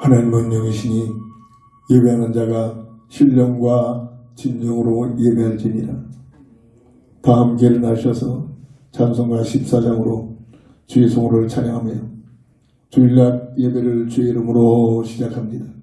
하나님 은영이시니 예배하는 자가 신령과 진정으로 예배할지니라. 다 함께 일어나셔서 찬송가 14장으로 주의 성호를 찬양하며 주일날 예배를 주의 이름으로 시작합니다.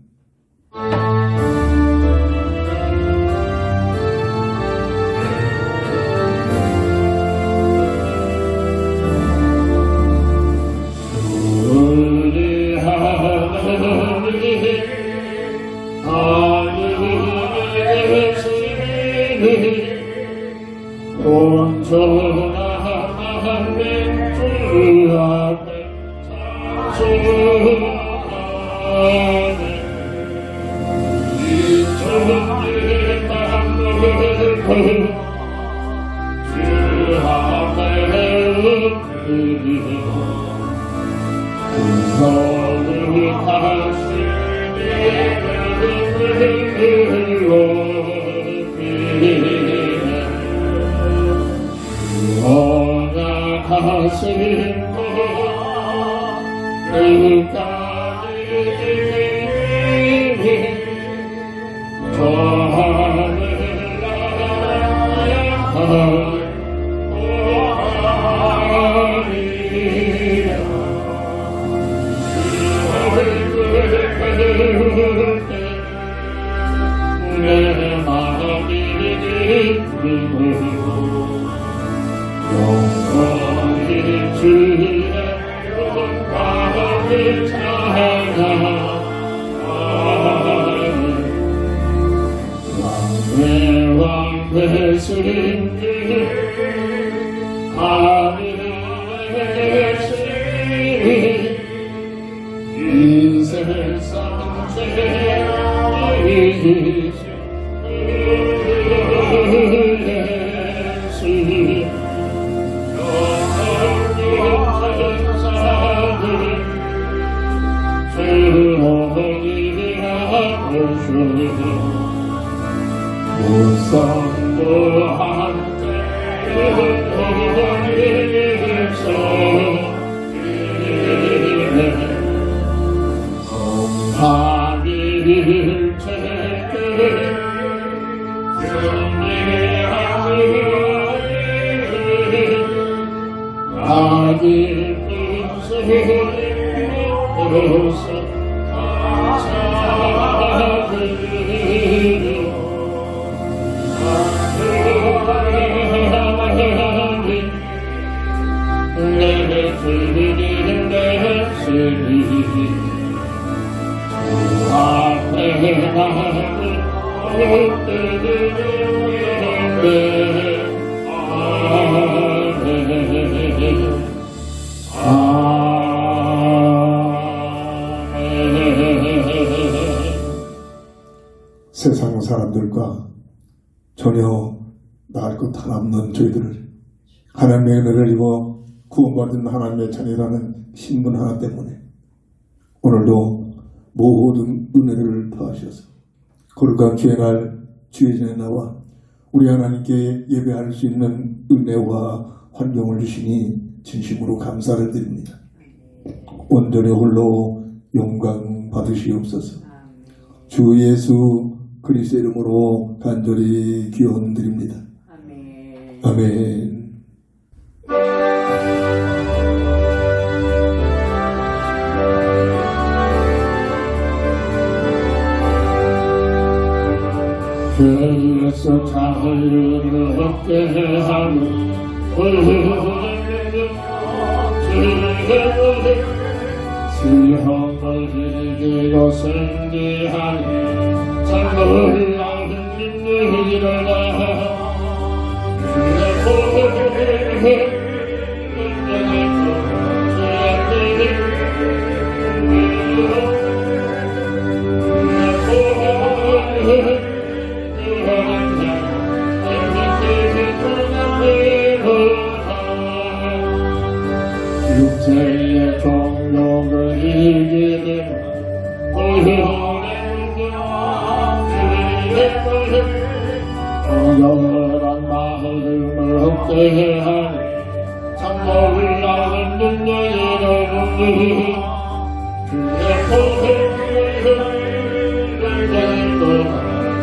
세상 사람들과 전혀 나을 것 하나 없는 저희들을 하나님의 은혜를 입어 구원받은 하나님의 자녀라는 신분 하나 때문에 오늘도 모든 은혜를 더하셔서 거룩한 주의 날 주의 전에 나와 우리 하나님께 예배할 수 있는 은혜와 환경을 주시니 진심으로 감사를 드립니다. 온전히 홀로 영광 받으시옵소서. 주 예수 그리스도 이름으로 간절히 기원드립니다. 아멘. 아멘. 주에서 자유를 얻게 하는 시험을 이기고 승리하니 참 놀라운 능력이 일어나 육체의 종욕을 이기는 정결한 마음을 얻게 하니 참 놀라운 능력이로는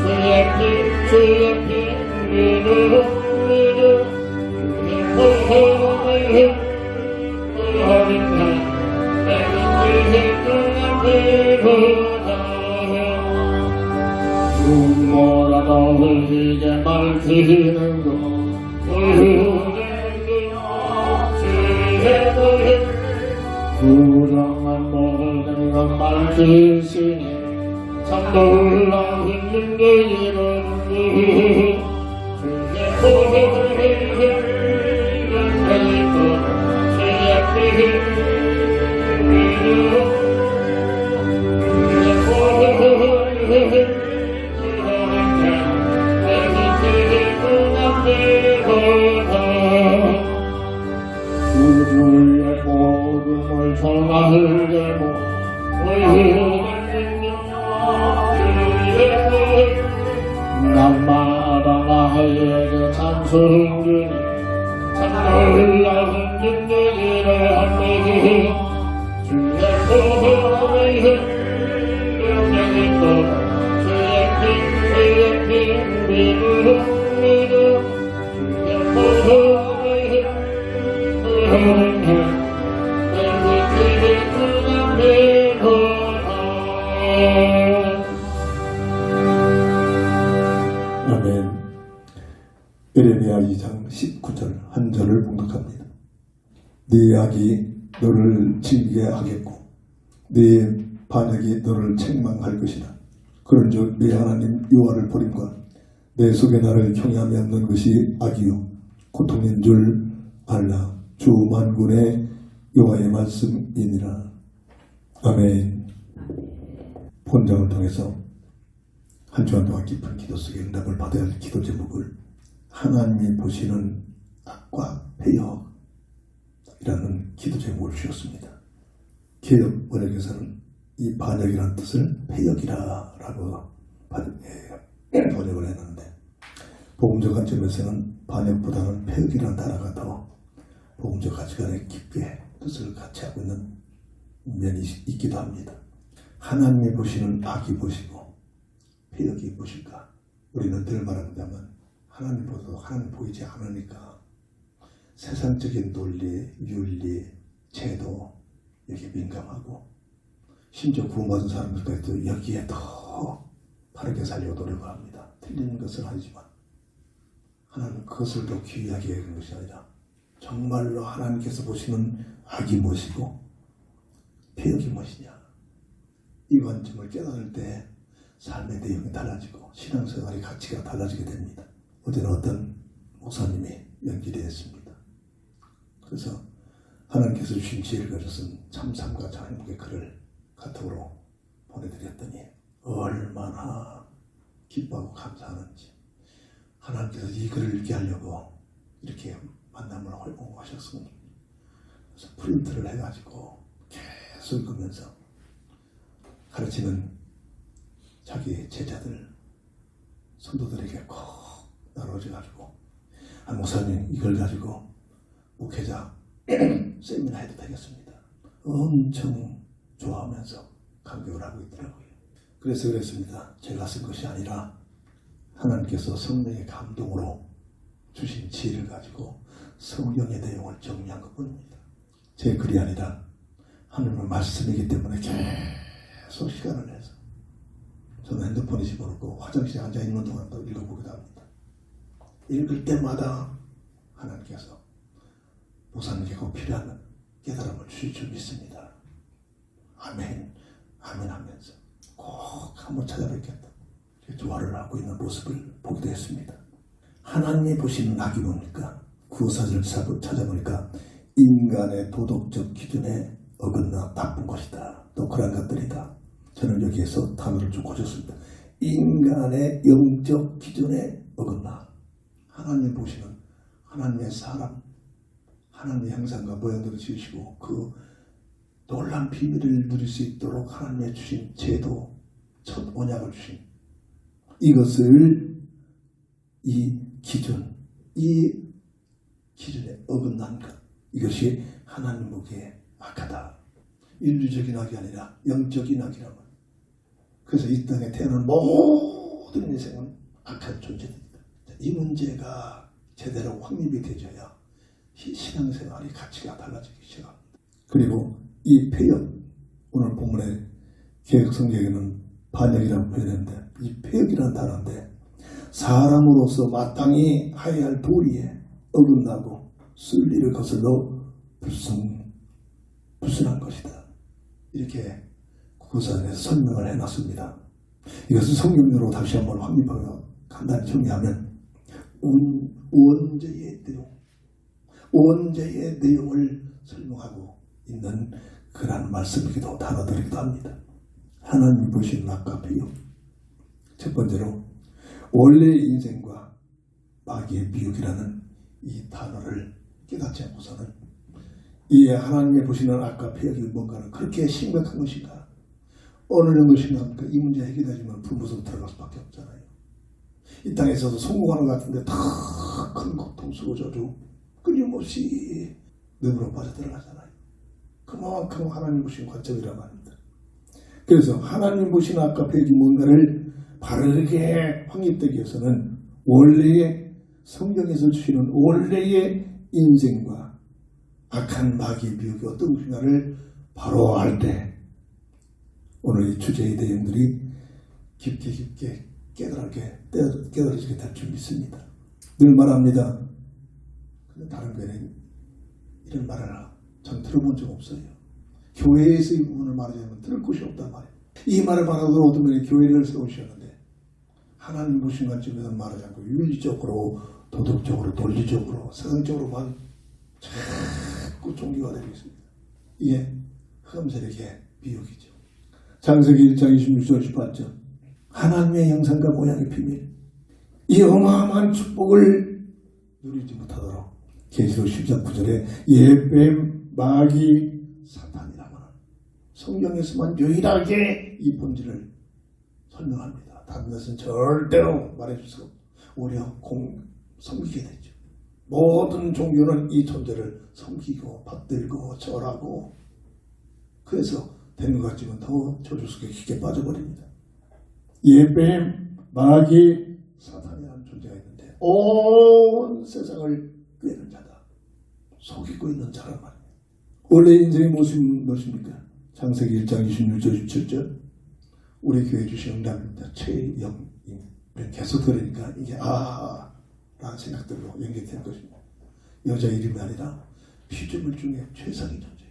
주의 피 뭐라도 흘리게 말히는 것 부정한 모든 것 말히시니 참 놀라운 능력이로는 주의 우주의 모둠을 전하게 모 날마다 나에게 찬송주니 참 놀라운 능력이라 합니다. 주의 보호의 명령이 떠나 주의 핑비로 믿어 주의 보호의 명령 아멘. 에레미야 2장 19절 한 절을 봉독합니다. 네 악이 너를 징계게 하겠고 네 반역이 너를 책망할 것이라. 그런즉 네 하나님 여호와를 버림과 내 속에 나를 경외하며 없는 것이 악이요 고통인 줄 알라. 주 만군의 여호와의 말씀이니라. 아멘. 본장을 통해서 한 주간 동안 깊은 기도 속에 응답을 받아야 할 기도 제목을 하나님이 보시는 악과 배역이라는 기도 제목을 주셨습니다. 개역 번역에서는 이 반역이라는 뜻을 배역이라고 번역을 했는데 복음적 관점에서는 반역보다는 배역이라는 단어가 더 복음적 가치관에 깊게 뜻을 같이 하고 있는 면이 있기도 합니다. 하나님이 보시는 악이 보시고 배역이 보실까? 우리는 늘 말한다면 하나님보다도 하나님 보이지 않으니까 세상적인 논리, 윤리, 제도 여기에 민감하고 심지어 구원받은 사람들까지도 여기에 더 바르게 살려고 노력을 합니다. 틀린 것은 아니지만 하나님은 그것을 더 귀하게 여기는 것이 아니라 정말로 하나님께서 보시는 악이 무엇이고 배역이 무엇이냐, 이 관점을 깨달을 때 삶의 내용이 달라지고 신앙생활의 가치가 달라지게 됩니다. 어제는 어떤 목사님이 연기를 했습니다. 그래서 하나님께서 주신 지혜를 가져 쓴 참삼과 장행복의 글을 카톡으로 보내드렸더니 얼마나 기뻐하고 감사하는지, 하나님께서 이 글을 읽게 하려고 이렇게 만남을 허용하셨습니다. 그래서 프린트를 해가지고 계속 읽으면서 가르치는 자기 제자들, 성도들에게 꼭 나눠줘가지고 목사님 이걸 가지고 목회자 세미나 해도 되겠습니다. 엄청 좋아하면서 감격을 하고 있더라고요. 그래서 그랬습니다. 제가 쓴 것이 아니라 하나님께서 성령의 감동으로 주신 지혜를 가지고 성경의 내용을 정리한 것뿐입니다. 제 글이 아니라 하나님의 말씀이기 때문에 계속 시간을 내서 저는 핸드폰에 집어넣고 화장실에 앉아있는 동안도 읽어보기도 합니다. 읽을 때마다 하나님께서 목사님께 꼭 필요한 깨달음을 주실 줄 믿습니다. 아멘, 아멘 하면서 꼭 한번 찾아뵙겠다, 조화를 하고 있는 모습을 보기도 했습니다. 하나님이 보시는 악이 뭡니까? 구사절을 찾아보니까 인간의 도덕적 기준에 어긋나 나쁜 것이다, 또 그런 것들이다. 저는 여기에서 단어를 좀 고쳤습니다. 인간의 영적 기준에 어긋나. 하나님 보시는 하나님의 사람, 하나님의 형상과 모양대로 지으시고 그 놀란 비밀을 누릴 수 있도록 하나님의 주신 제도, 첫 언약을 주신 이것을 이 기준에 어긋난 것, 이것이 하나님 보기에 악하다. 인류적인 악이 아니라 영적인 악이라면, 그래서 이 땅에 태어난 모든 인생은 악한 존재입니다. 이 문제가 제대로 확립이 되져야 신앙생활의 가치가 달라지기 시작합니다. 그리고 이 폐역, 오늘 본문의 개혁성경에는 반역이라고 표현했는데 이 폐역이라는 단어인데 사람으로서 마땅히 하여야 할 도리에 어긋나고 순리를 거슬러 불순한 것이다. 이렇게 구사에서 설명을 해놨습니다. 이것을 성경으로 다시 한번 확립하고 간단히 정리하면 원죄의 내용을 설명하고 있는 그런 말씀이기도 단어들이기도 합니다. 하나님 보시는 악과 비유. 첫 번째로 원래의 인생과 마귀의 비유기라는 이 단어를 깨닫지 않고서는 이 하나님의 보시는 악과 비유이 뭔가는 그렇게 심각한 것인가, 어느 정도 심각합니까? 이 문제 해결되지만 불무속 들어갈 수밖에 없잖아요. 이 땅에서도 성공하는 것 같은데 다 큰 고통 쓰고 저주 끊임없이 늪으로 빠져들어가잖아요. 그만큼 하나님 보시는 관점이란 말입니다. 그래서 하나님 보시는 악과 비유이 뭔가를 바르게 확립되기 위해서는 원래의 성경에서 주시는 원래의 인생과 악한 마귀의 비유가 어떤 것인가를 바로 알 때 오늘 이 주제의 내용들이 깊게 깨달아지게 될 줄 믿습니다. 늘 말합니다. 근데 다른 교회는 이런 말을 전 들어본 적 없어요. 교회에서 이 부분을 말하자면 들을 곳이 없단 말이에요. 이 말을 말하고 어떤 분이 교회를 세우셨는데 하나님 보신 관점에서 말하지 않고 윤리적으로, 도덕적으로, 논리적으로, 세상적으로만 자꾸 종교가 되고 있습니다. 이게 흑암세력의 비유이죠. 창세기 1장 26절 18절 하나님의 형상과 모양의 비밀, 이 어마어마한 축복을 누리지 못하도록 계시록 10장 9절에 예뱀, 마귀, 사탄이라고는 성경에서만 유일하게 이 본질을 설명합니다. 다른 것은 절대로 말해줄 수 없고 오히려 섬기게 되죠. 모든 종교는 이 존재를 섬기고 받들고 절하고, 그래서 되는 것 같지만 더 저주 속에 깊게 빠져버립니다. 예뱀, 마귀, 사탄이라는 존재가 있는데 온 세상을 꿰는 자다, 속이고 있는 자란 말이에요. 원래 인생의 모습은 무엇입니까? 창세기 1장 26절 27절 우리 교회 주신 응답입니다. 최영임. 계속 들으니까 이게 라는 생각들로 연결된 것입니다. 여자 이름이 아니라 피조물 중에 최상의 존재,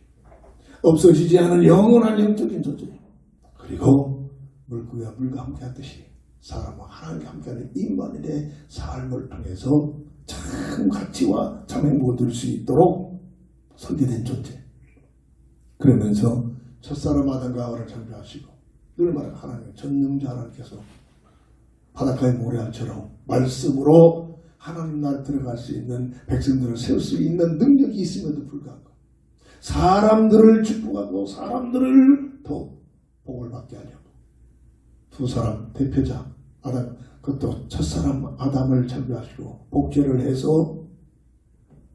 없어지지 않은 영원한 영적인 존재, 그리고 물고기와 물과 함께하듯이 사람과 하나님과 함께하는 임마누엘의 삶을 통해서 참 가치와 참 행복을 누릴 수 있도록 설계된 존재. 그러면서 첫사람 아담과 하와를 창조하시고 늘 말하는 하나님, 전능자 하나님께서 바닷가의 모래알처럼 말씀으로 하나님 나라에 들어갈 수 있는 백성들을 세울 수 있는 능력이 있음에도 불구하고 사람들을 축복하고 사람들을 더 복을 받게 하려고 두 사람 대표자 아담, 그것도 첫사람 아담을 창조하시고 복제를 해서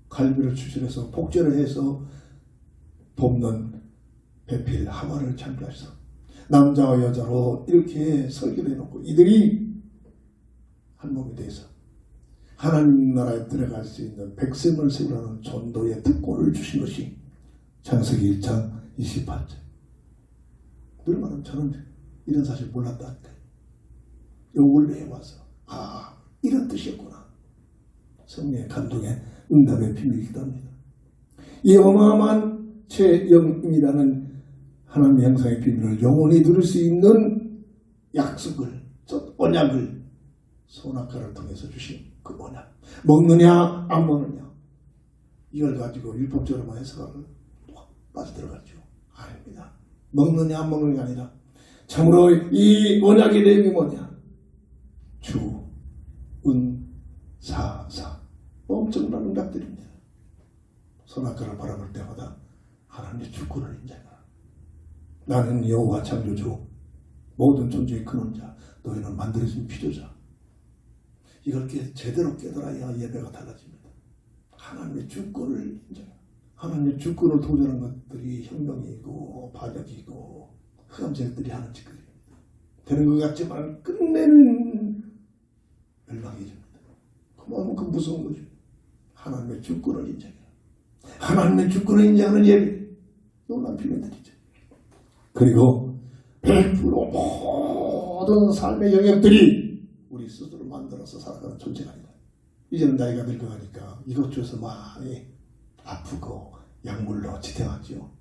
갈비를 추출해서 복제를 해서 돕는 배필 하와를 창조하셔서 남자와 여자로 이렇게 설계를 해놓고 이들이 한 몸이 돼서 하나님 나라에 들어갈 수 있는 백성을 세우라는 전도의 특권을 주신 것이 창세기 1장 28절. 늘 말하면 저는 이런 사실 몰랐다니까요. 요 원래에 와서 이런 뜻이었구나. 성령의 감동의 응답의 비밀이기도 합니다. 이 어마어마한 최영임이라는 하나님의 형상의 비밀을 영원히 들을 수 있는 약속을, 언약을 선악과를 통해서 주신 그 언약. 먹느냐 안 먹느냐 이걸 가지고 율법적으로만 해석하면 빠져들어가죠. 아닙니다. 먹느냐 안 먹느냐가 아니라 참으로 이 언약의 내용이 뭐냐, 주, 은, 사 엄청난 응답들입니다. 선악과를 바라볼 때마다 하나님의 주권을 인정하라. 나는 여호와 창조주, 모든 존재의 근원자, 너희는 만들어진 피조자. 이걸 제대로 깨달아야 예배가 달라집니다. 하나님의 주권을 인정하라. 하나님의 주권을 도전하는 것들이 혁명이고 반역이고 흑암세력들이 하는 짓거리입니다. 되는 것 같지만 끝내는 멸망이십니다. 그만큼 무서운 거죠. 하나님의 주권을 인정해라. 하나님의 주권을 인정하는 예배, 놀라운 비밀들이죠. 그리고 100% 모든 삶의 영역들이 우리 스스로 만들어서 살아가는 존재가 아니다. 이제는 나이가 늙어가니까 이것저것 많이 아프고 약물로 지탱하죠.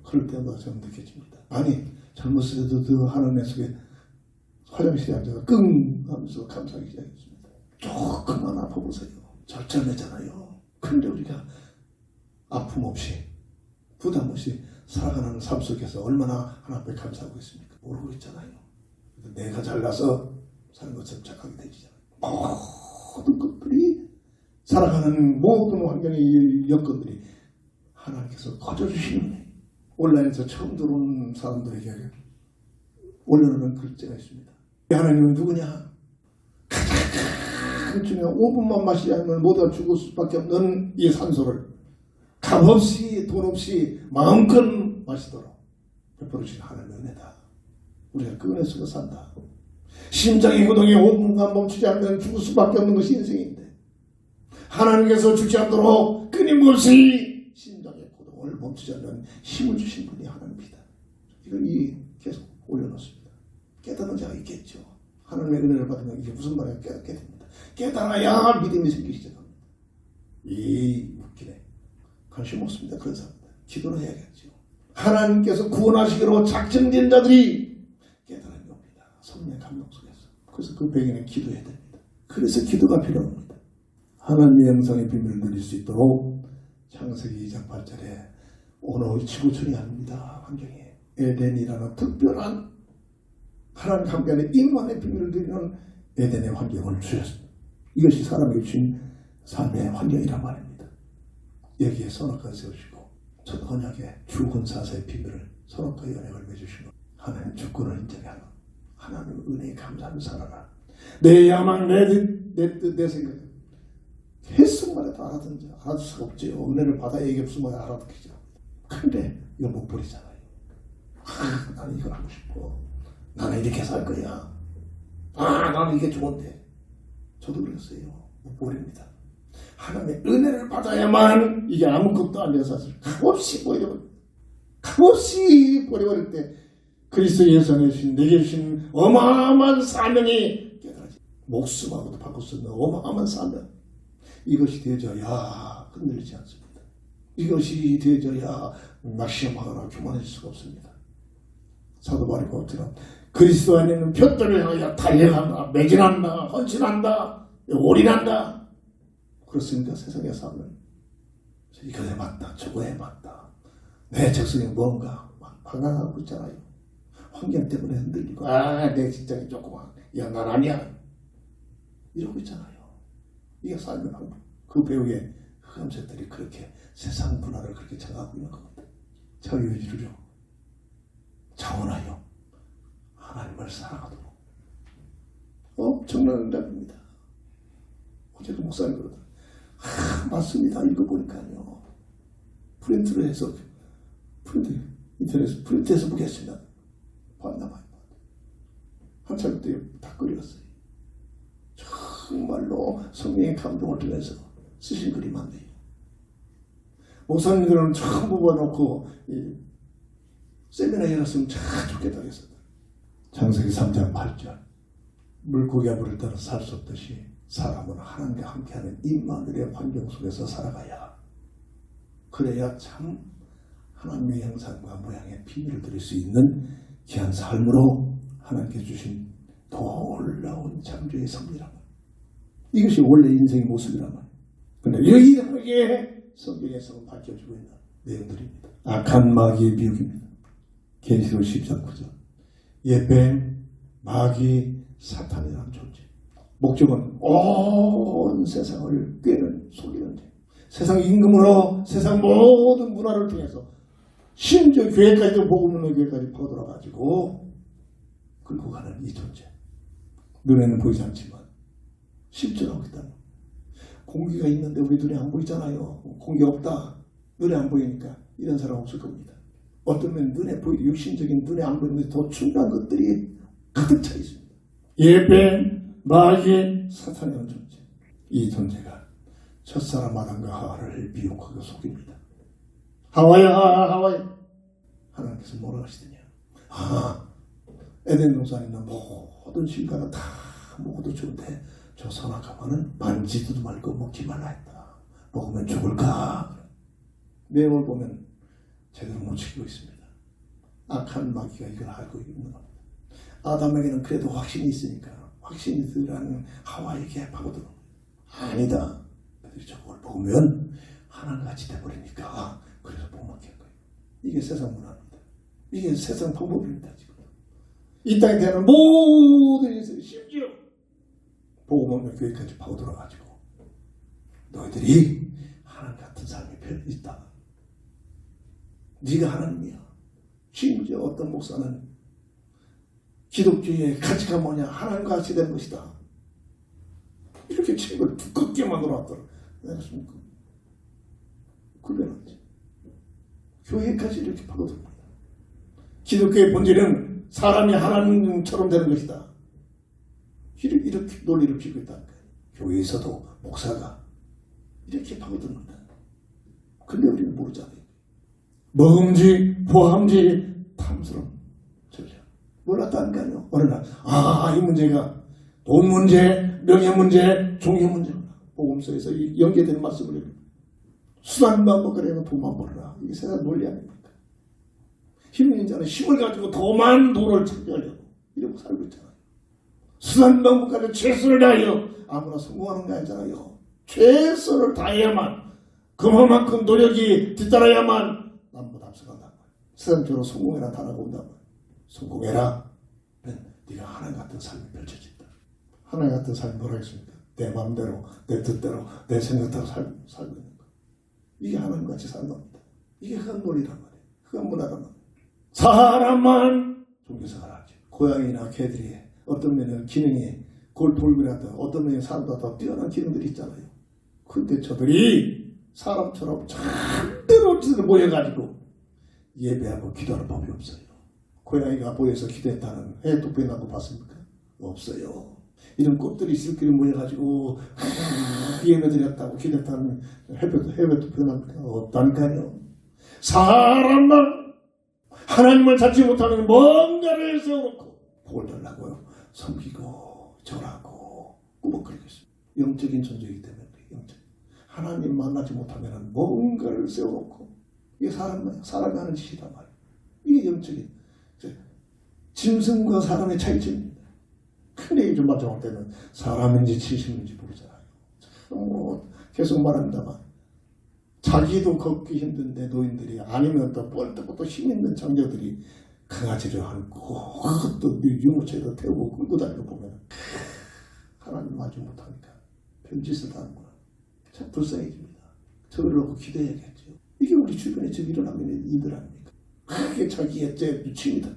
그럴 때마다 저는 느껴집니다. 아니 젊었을 때도 그 하나님 속에 화장실에 앉아서 끙 하면서 감사하기 시작했습니다. 조금만 아파보세요. 절절매잖아요. 그런데 우리가 아픔 없이 부담 없이 살아가는 삶 속에서 얼마나 하나님 앞에 감사하고 있습니까? 모르고 있잖아요. 내가 잘나서 사는 것처럼 착하게 되지잖아요. 모든 것들이 살아가는 모든 환경의 여건들이 하나님께서 거저주시는 온라인에서 처음 들어오는 사람들에게 올려놓는 글자가 있습니다. 하나님은 누구냐? 가장 중요한 5분만 마시지 않으면 모두가 죽을 수밖에 없는 이 산소를 값없이 돈 없이 마음껏 마시도록 베풀어주신 하나님의 은혜다. 우리가 그 은혜 속에 산다. 심장의 구동이 5분간 멈추지 않으면 죽을 수밖에 없는 것이 인생인데 하나님께서 주지 않도록 끊임없이 심장의 구동을 멈추지 않는 힘을 주신 분이 하나님입니다. 이걸 계속 올려놓습니다. 깨달은 자가 있겠죠. 하나님의 은혜를 받으면 이게 무슨 말인가 깨닫게 됩니다. 깨달아야 믿음이 생기기 시작합니다. 이 웃기네. 관심 없습니다. 그런 사람들. 기도를 해야겠죠. 하나님께서 구원하시기로 작정된 자들이 깨달음이 옵니다. 성령의 감동 속에서. 그래서 그 배경에 기도해야 됩니다. 그래서 기도가 필요합니다. 하나님의 영성의 비밀을 누릴 수 있도록 창세기 2장 8절에 오늘 지구촌이 아닙니다. 환경에 에덴이라는 특별한 하나님 함께하는 인간의 비밀을 누리는 에덴의 환경을 주셨습니다. 이것이 사람에게 주신 삶의 환경이란 말입니다. 여기에 선악과를 세우시고 첫 언약의 주권사사의 비밀을 선악과 연약을 맺으시고 하나님 주권을 인정하는 하나님 은혜에 감사하며 살아라. 내 야망, 내 뜻, 내 생각 했으면 해도 알아들 수가 없죠. 은혜를 받아야 이게 무슨 말인지 알아듣기죠. 근데 이거 못 버리잖아요. 나는 이걸 하고 싶어. 나는 이렇게 살 거야. 나는 이게 좋은데. 저도 그랬어요. 못 버립니다. 하나님의 은혜를 받아야만 이게 아무것도 아니라 사실 값없이 버려버릴 때 그리스도 예수에 주신 내게 주신 어마어마한 사명이 깨달아지. 목숨하고도 바꿀 수 있는 어마어마한 사명. 이것이 되어져야 흔들리지 않습니다. 이것이 되어져야 낙심하거나 교만해질 수가 없습니다. 사도 바울의 것처럼 그리스도 안에는 볕들을 향하여 달려간다, 매진한다, 헌신한다, 올인한다. 그렇습니까? 세상의 삶은 이거에 맞다, 저거에 맞다. 내 적성이 뭔가 막 방황하고 있잖아요. 환경 때문에 흔들리고 내 직장이 조그만, 야 난 아니야 이러고 있잖아요. 이게 삶의 방법. 그 배우의 흑암색들이 그렇게 세상 문화를 그렇게 정하고 있는 겁니다. 자유의지로 자원하여 하나님을 살아가도록 엄청난 응답입니다. 어제도 목사님 그러더라고요. 맞습니다. 읽어보니까요. 프린트로 해서 인터넷에서 프린트해서 보겠습니다. 봤나 봐요. 한참 때 다 끓였어요. 정말로 성령의 감동을 통해서 쓰신 글이 많네요. 목사님들은 처음 뽑아놓고 세미나에 갔으면 참 좋겠다 했어요. 창세기 3장 8절 물고기와 물을 따라 살 수 없듯이 사람은 하나님과 함께하는 임마누엘의 환경 속에서 살아가야 그래야 참 하나님의 형상과 모양의 비밀을 드릴 수 있는 귀한 삶으로 하나님께 주신 놀라운 창조의 섭리란 말이에요. 이것이 원래 인생의 모습이란 말이에요. 그런데 여기에 성경에서 밝혀주고 있는 내용들입니다. 악한 마귀의 비유입니다. 계시록 10장 9절 뱀, 마귀, 사탄이라는 존재. 목적은 온 세상을 꿰는 속이는 죄. 세상 임금으로 세상 모든 문화를 통해서 심지어 교회까지도 복음을 교회까지 퍼들어가지고 끌고 가는 이 존재. 눈에는 보이지 않지만 실존하고 있다는. 공기가 있는데 우리 눈에 안 보이잖아요. 공기 없다. 눈에 안 보이니까 이런 사람 없을 겁니다. 어떤 면 눈에 육신적인 눈에 안 보이는 것이 더 중요한 것들이 가득 차 있습니다. 뱀, 마귀, 사탄이라는 존재. 이 존재가 첫사람 아담과 하와를 미혹하고 속입니다. 하와야. 하나님께서 뭐라 하시더냐. 에덴 동산에 있는 모든 실과가 다 먹어도 좋은데 저 선악과는 만지지도 말고 먹지 말라 했다. 먹으면 죽을까? 내용을 보면 제대로 못 지키고 있습니다. 악한 마귀가 이걸 알고 있는 겁니다. 아담에게는 그래도 확신이 있으니까 확신이 들어가는 하와에게 파고들어. 아니다. 그들이 저걸 먹으면 하나같이 돼버리니까 그래서 못 먹게 한 거예요. 이게 세상 문화입니다. 이게 세상 방법입니다. 지금 이 땅에 대한 모든 인생, 심지어 복음 없는 교회까지 파고들어가지고 너희들이 하나님 같은 삶이 있다. 네가 하나님이야. 심지어 어떤 목사는 기독교의 가치가 뭐냐, 하나님과 같이 된 것이다. 이렇게 책을 두껍게 만들어놨더라. 내가 좀 굴려놨지. 교회까지 이렇게 파고듭니다. 기독교의 본질은 사람이 하나님처럼 되는 것이다. 이렇게 논리를 피고 있다는 거예요. 교회에서도 목사가 이렇게 파고듭니다. 근데 우리는 모르잖아요. 먹음지, 보함지, 탐스러운 전략. 몰랐다니까요. 어느 날, 이 문제가 돈 문제, 명예 문제, 종교 문제구나. 복음서에서 연계되는 말씀을 해요. 수단만 먹으려면 돈만 벌어라. 이게 세상 논리 아닙니까? 힘 있는 자는 힘을 가지고 더 많은 돈을 창조하려고 이러고 살고 있잖아요. 수단만 먹으려면 최선을 다하여 아무나 성공하는 게 아니잖아요. 최선을 다해야만, 그만큼 노력이 뒤따라야만 남보다 앞서간단 말이야. 세상적으로 성공해라 단어가 온단 말이야. 성공해라. 네가 하나님 같은 삶이 펼쳐진다. 하나님 같은 삶이 뭐라 했습니까? 내 마음대로, 내 뜻대로, 내 생각대로 살고 있는 거. 이게 하나님 같이 사는 겁니다. 이게 흑암 논리란 말이에요. 흑암 문화란 말이에요. 사람만 종교생활하지. 고양이나 개들이 어떤 면은 기능이 돌고래한테 어떤 면에 사람보다 더 뛰어난 기능들이 있잖아요. 근데 저들이 사람처럼 절대로 모여가지고 예배하고 기도하는 법이 없어요. 고양이가 보여서 기도했다는 해 돋보이 난 거 봤습니까? 없어요. 이런 꽃들이 있을끼리 모여가지고 예배드렸다고 기도했다는 해외 돋보이 난 거 없다니까요. 사람만 하나님을 찾지 못하는 뭔가를 세워놓고 복을 달라고요. 섬기고 절하고 꾸벅거리고 있습니다. 영적인 존재이기 때문에 영적. 하나님 만나지 못하면 뭔가를 세워놓고 이게 사람이 하는 짓이란 말이에요. 이게 영적인 짐승과 사람의 차이점입니다. 큰 얘기 좀 맞춰볼 때는 사람인지 짐승인지 모르잖아요. 계속 말합니다만 자기도 걷기 힘든데 노인들이 아니면 또 뻘떡부터 힘 있는 장녀들이 강아지를 안고 그것도 유모차에다 태우고 끌고 다니고 보면 하나님 마주 못하니까 별짓을 다 하는구나. 참 불쌍해집니다. 저를 놓고 기도해야겠죠. 이게 우리 주변에 지금 일어나고 있는 일들 아닙니까? 그게 자기의 취미다.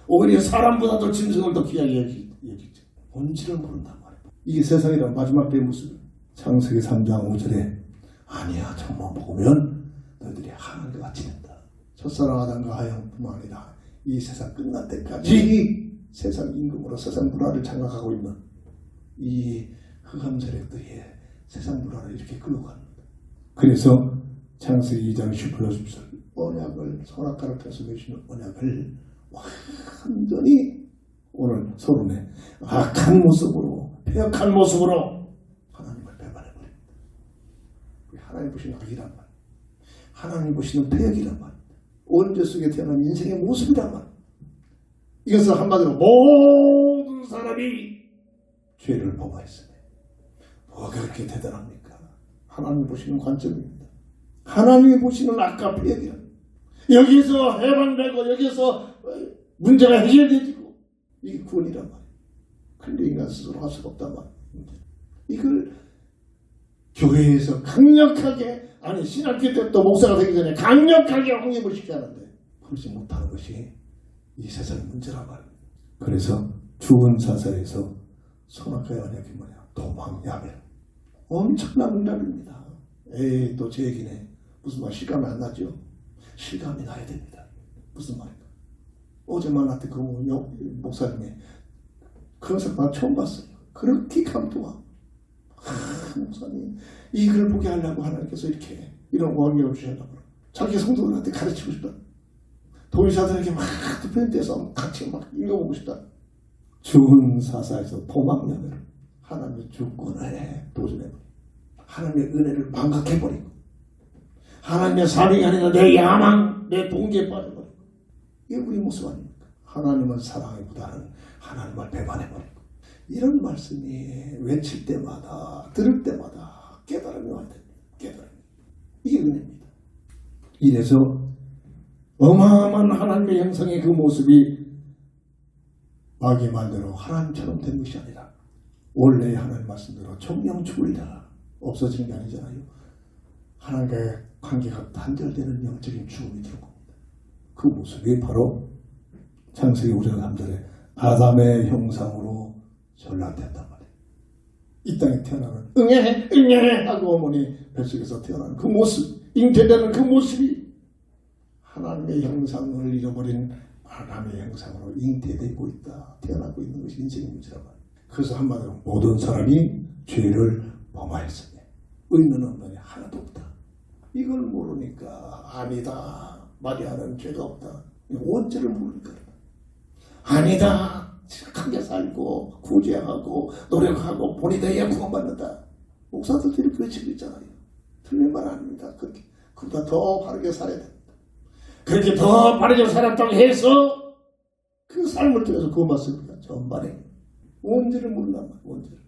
오히려 사람보다도 짐승을 더 귀하게 여기죠. 본질을 모른단 말이에요. 이게 세상이란 마지막 때의 모습. 창세기 3장 5절에 아니야, 정말 먹으면 너희들이 하나님과 같이 된다. 첫사랑 아담과 하와뿐만 아니라 이 세상 끝날 때까지 세상 임금으로 세상 문화를 장악하고 있는 이 흑암 세력들이 세상 문화를 이렇게 끌고 갑니다. 그래서 창세기 2장 18절 언약을 선악과를 펴서 계시는 언약을 완전히 오늘 서론에 악한 모습으로 폐역한 모습으로 하나님을 배반해버립니다. 하나님 보시는 악이란 말, 하나님 보시는 폐역이란 말, 원죄 속에 태어난 인생의 모습이란 말. 이것을 한마디로 모든 사람이 죄를 범하였으니 뭐가 그렇게 대단합니까? 하나님 보시는 관점입니다. 하나님이 보시는 악과 폐역이란 여기서 해방되고 여기서 문제가 해결되고 이게 구원이란 말이에요. 근데 인간 스스로 할 수가 없단 말이에요. 이걸 교회에서 강력하게, 아니 신학교 때부터 목사가 되기 전에 강력하게 확립을 시켜야 하는데 그러지 못하는 것이 이 세상의 문제란 말입니다. 그래서 죽은 사사에서 선악과의 언약이 뭐냐? 도망야매. 엄청난 응답입니다. 에이, 또 제 얘기네. 무슨 말 실감이 안 나죠? 실감이 나야 됩니다. 무슨 말인가? 어제 만났던 그 목사님이 그런 사람 처음 봤어요. 그렇게 감동하고 목사님 이 글을 보게 하려고 하나님께서 이렇게 이런 원경을 주셨다고 자기 성도들한테 가르치고 싶다. 도의사들에게 막 투표대서 같이 막 읽어보고 싶다. 죽은 사사에서 도망야매를 하나님의 주권에 도전해버리고 하나님의 은혜를 망각해버리고 하나님의 사랑이 아니라 내 야망, 내 동기에 빠져버리고 이게 우리 모습 아닙니까? 하나님은 사랑하기보다는 하나님을 배반해버리고 이런 말씀이 외칠 때마다 들을 때마다 깨달음이 와야 됩니다. 깨달음. 이게 은혜입니다. 이래서 어마어마한 하나님의 형상의 그 모습이 마귀의 말대로 하나님처럼 된 것이 아니라 원래의 하나님 말씀대로 정령 죽으리라 없어지는 게 아니잖아요. 하나님과의 관계가 단절되는 영적인 죽음이 들어온 겁니다. 그 모습이 바로 창세기 5장 3절에 아담의 형상으로 전락됐단 말이에요. 이 땅에 태어나는 응애 하고 어머니 뱃속에서 태어나는 그 모습, 잉태되는 그 모습이 하나님의 형상을 잃어버린 아담의 형상으로 잉태되고 있다. 태어나고 있는 것이 인생의 문제란 말이에요. 그래서 한마디로 모든 사람이 죄를 범하였으니 의인은 없느니 하나도 없다. 이걸 모르니까 아니다. 마리아는 죄가 없다. 원죄를 모르니까 아니다. 착하게 살고 구제하고 노력하고 본이다야 구원받는다. 목사들끼리 그렇게 있잖아요. 틀린 말 아닙니다. 그렇게 그보다 더 바르게 살아야 됩니다. 그렇게 더 바르게 살았다고 해서 그 삶을 통해서 구원받습니다. 전반에 원죄를 모른단 말이에요. 원죄를.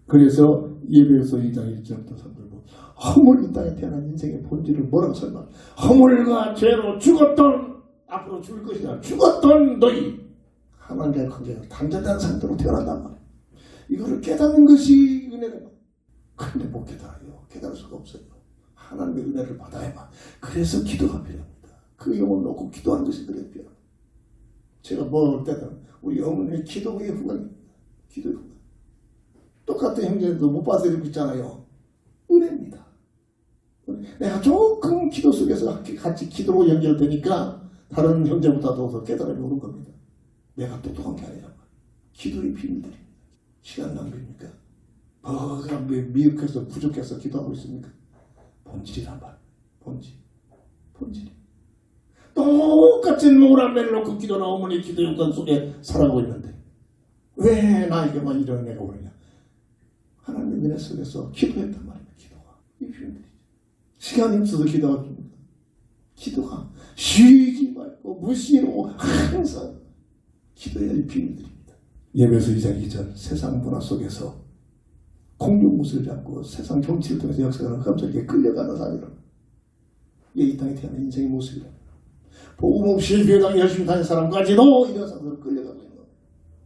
그래서 예배에서 2장 1절부터 3절 보면 허물 이 땅에 태어난 인생의 본질을 뭐라고 설명? 허물과 죄로 죽었던 앞으로 죽을 것이다. 죽었던 너희 하나님과의 관계가 단절된 상태로 태어난단 말이에요. 이거를 깨닫는 것이 은혜란 말이에요. 그런데 못 깨달아요. 깨달을 수가 없어요. 하나님의 은혜를 받아야만. 그래서 기도가 필요합니다. 그 영혼을 놓고 기도하는 것이 그래 필요합니다. 제가 뭘 때든 우리 어머니의 기도의 후광입니다. 기도의 후광. 똑같은 형제도 못 받아들이고 있잖아요. 은혜입니다. 내가 조금 기도 속에서 같이 기도로 연결되니까 다른 형제보다도 더 깨달음이 오는 겁니다. 내가 똑똑한 게 아니라 기도의 비밀들입니다. 시간 낭비입니까? 뭐가 미흡해서 부족해서 기도하고 있습니까? 본질이란 말. 본질. 똑같이 노란매를 놓고 기도나 어머니 기도 영광 속에 살아가고 있는데 왜 나에게만 이런 애가 오느냐? 하나님의 은혜 속에서 기도했단 말입니다. 기도가. 이 비밀이죠. 시간이 없어서 기도하고 있습니다. 기도가 쉬지 말고 무시로 항상 기도해야 할 비밀들입니다. 예배에서 2장 2절 세상 문화 속에서 공룡무술을 잡고 세상 정치를 통해서 역사하는 깜짝이게 끌려가는 사람이라 이 땅에 태어난 인생의 모습이라 복음 없이 교회당 열심히 다니는 사람까지도 이런 사람들을 끌려가고 있는 겁니다.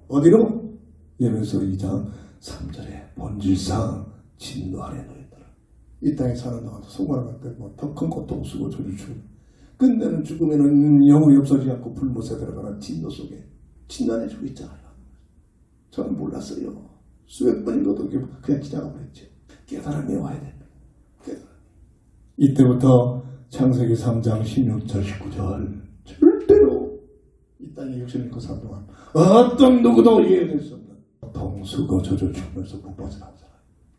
어디로? 예배에서 2장 3절에 본질상 진노 아래 놓였더라. 이 땅에 사는 동안도 송구하는 것들 더 큰 고통 쓰고 조주 죽음 끝내는 죽음에는 영혼이 없어지지 않고 불못에 들어가는 진노 속에 진단해주고 있잖아요. 저는 몰랐어요. 수백 번이고도 그냥 지나가 버렸죠. 깨달음이 와야 됩니다. 깨달음. 이때부터 창세기 3장 16절 19절 절대로 이 땅에 육신을 입고 사는 동안 어떤 누구도 이해될 수 없는 고통, 수고, 저주, 죽으면서 못 벗어나는 사람.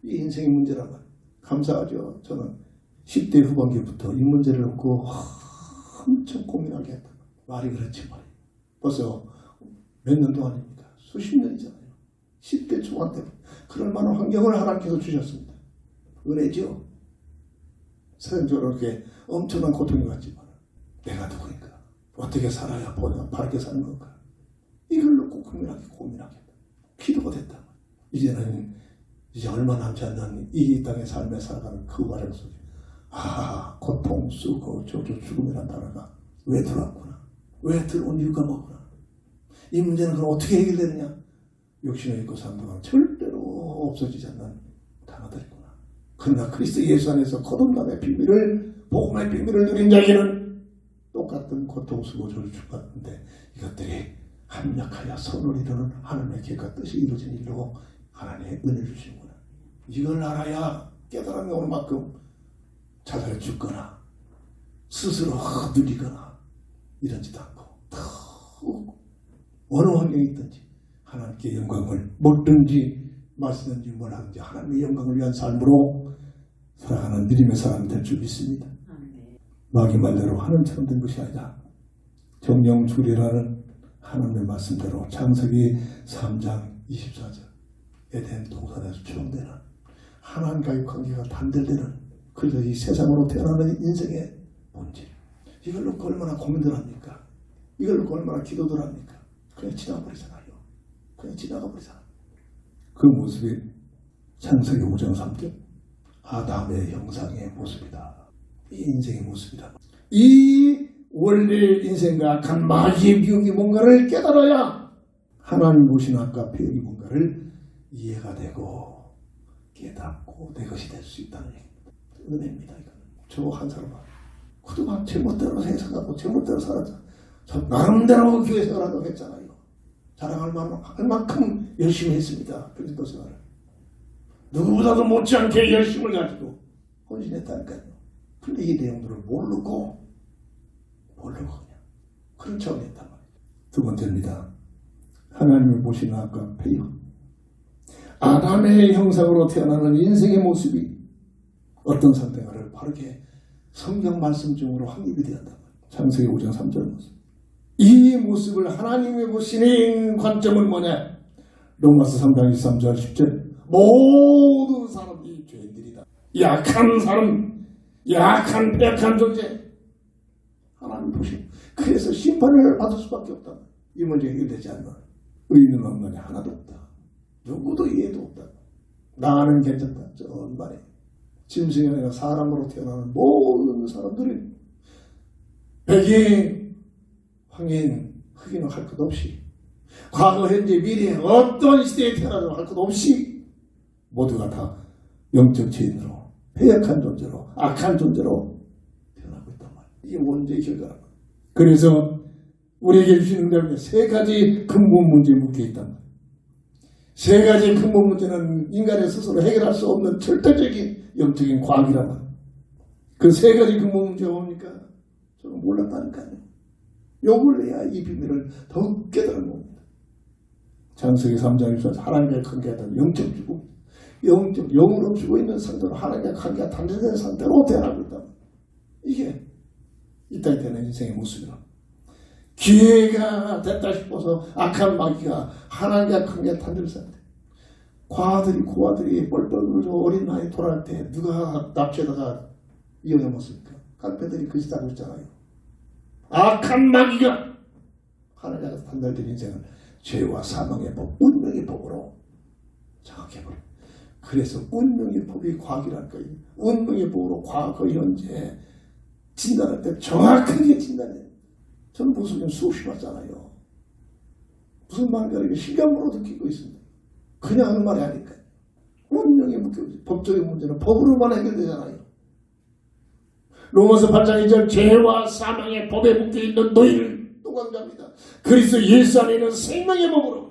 이 인생의 문제라면 감사하죠. 저는 10대 후반기부터 이 문제를 놓고 엄청 고민하게 했다. 말이 그렇지 말이에요. 벌써 몇 년도 아닙니까? 수십 년이잖아요. 10대 초반 때부터 그럴 만한 환경을 하나님께서 주셨습니다. 은혜죠. 세상적으로 이렇게 엄청난 고통이 왔지만 내가 누구인가? 어떻게 살아야 바르게 사는 건가? 이걸 놓고 고민하게 기도가 됐다. 이제는 이제 얼마 남지 않는 이 땅의 삶에 살아가는 그 과정 속에 고통, 수고, 저주, 죽음이라는 단어가 왜 들어왔구나. 왜 들어온 이유가 뭐구나. 이 문제는 그럼 어떻게 해결되느냐. 육신을 입고 사는 동안 절대로 없어지지 않는 단어들이구나. 그러나 그리스도 예수 안에서 거듭남의 비밀을 복음의 비밀을 누린 자에게는 똑같은 고통, 수고, 저주, 죽음 같은데 이것들이 합력하여 선을 이루는 하나님의 계획과 뜻이 이루어진 일로 하나님의 은혜를 주시는구나. 이걸 알아야 깨달음이 오는 만큼 자살해 죽거나 스스로 누리거나 이러지도 않고 더 어느 환경에 있든지 하나님께 영광을 먹든지 마시든지 뭘 하든지 하나님의 영광을 위한 삶으로 살아가는 믿음의 사람이 될 줄 믿습니다. 마귀 말대로 하늘처럼 된 것이 아니라 정령 주리라는 하나님의 말씀대로 창세기 3장 24절 에덴 동산에서 추억되는 하나님과의 관계가 단절되는 그래서 이 세상으로 태어나는 인생의 본질 이걸 놓고 얼마나 고민들 합니까? 이걸 놓고 얼마나 기도들 합니까? 그냥 지나가버리잖아요. 그 모습이 창세기 5장 3절 아담의 형상의 모습이다. 이 인생의 모습이다. 이 원래 인생과 악한 마귀의 미혹이 뭔가를 깨달아야 하나님 보신 악과 폐역이 뭔가를 이해가 되고 깨닫고 내 것이 될 수 있다는 얘기입니다. 은혜입니다. 이거는. 저 한 사람 그동안 제멋대로 생각하고 제멋대로 살았잖아. 저 나름대로 교회 생활하고 했잖아요. 자랑할 만큼 열심히 했습니다. 그리스도 생활을. 누구보다도 못지않게 열심을 가지고 헌신했다니까요. 근데 이 내용들을 모르고 그냥 그런 차원이었단 말이에요. 두 번째입니다. 하나님이 보시는 악과 폐역. 아담의 형상으로 태어나는 인생의 모습이 어떤 상태가를 바르게 성경 말씀 중으로 확립이 되었단 말이에요. 창세기 5장 3절 모습. 이 모습을 하나님이 보시는 관점은 뭐냐? 로마서 3장 23절 10절. 모든 사람이 죄인들이다. 약한 사람, 약한 폐역한 존재. 하나님 보시고 그래서 심판을 받을 수밖에 없다. 이 문제 해결되지 않는 의인은 없나니 하나도 없다. 누구도 이해도 없다. 나는 괜찮다. 정말에 짐승이 아니라 사람으로 태어나는 모든 사람들이 백인, 황인, 흑인은 할 것 없이 과거, 현재, 미래 어떤 시대에 태어나도 할 것 없이 모두가 다 영적 죄인으로 패역한 존재로 악한 존재로 태어나고 있단 말이에요. 이게 원죄의 결과라고. 그래서 우리에게 주시는 대로 세 가지 근본 문제에 묶여 있단 말이에요. 세 가지 근본 문제는 인간의 스스로 해결할 수 없는 절대적인 영적인 과학이란 말이에요. 그 세 가지 근본 문제가 뭡니까? 저는 몰랐다니까요. 욕을 내야 이 비밀을 더욱 깨달은 겁니다. 창세기 3장 1절 하나님과 관계하던 영적 죽음, 영적 영으로 죽어있는 상태로 하나님과 관계가 단절된 상태로 태어나고 있다. 이게 이 땅에 되는 인생의 모습이라. 기회가 됐다 싶어서 악한 마귀가 하나님과 관계가 단절된 상태. 과아들이 고아들이 뻘뻘 울어 어린 나이에 돌아갈 때 누가 납치에다가 이혼해 먹습니까? 깡패들이 그 짓 하고 있잖아요. 악한 마귀가 하나님과 단절된 인생을 죄와 사망의 법, 운명의 법으로 장악해버려. 그래서 운명의 법이 과학이랄 거예요. 운명의 법으로 과거, 현재 진단할 때 정확하게 진단해요. 저는 무슨 수없이 봤잖아요. 무슨 말인가 신경으로 느끼고 있습니다. 그냥 하는 말이 아닐까요? 운명에 묶여있어요. 법적인 문제는 법으로만 해결되잖아요. 로마서 8장 2절 죄와 사망의 법에 묶여있는 노예를 또 강조합니다. 그리스도 예수 안에 있는 생명의 법으로.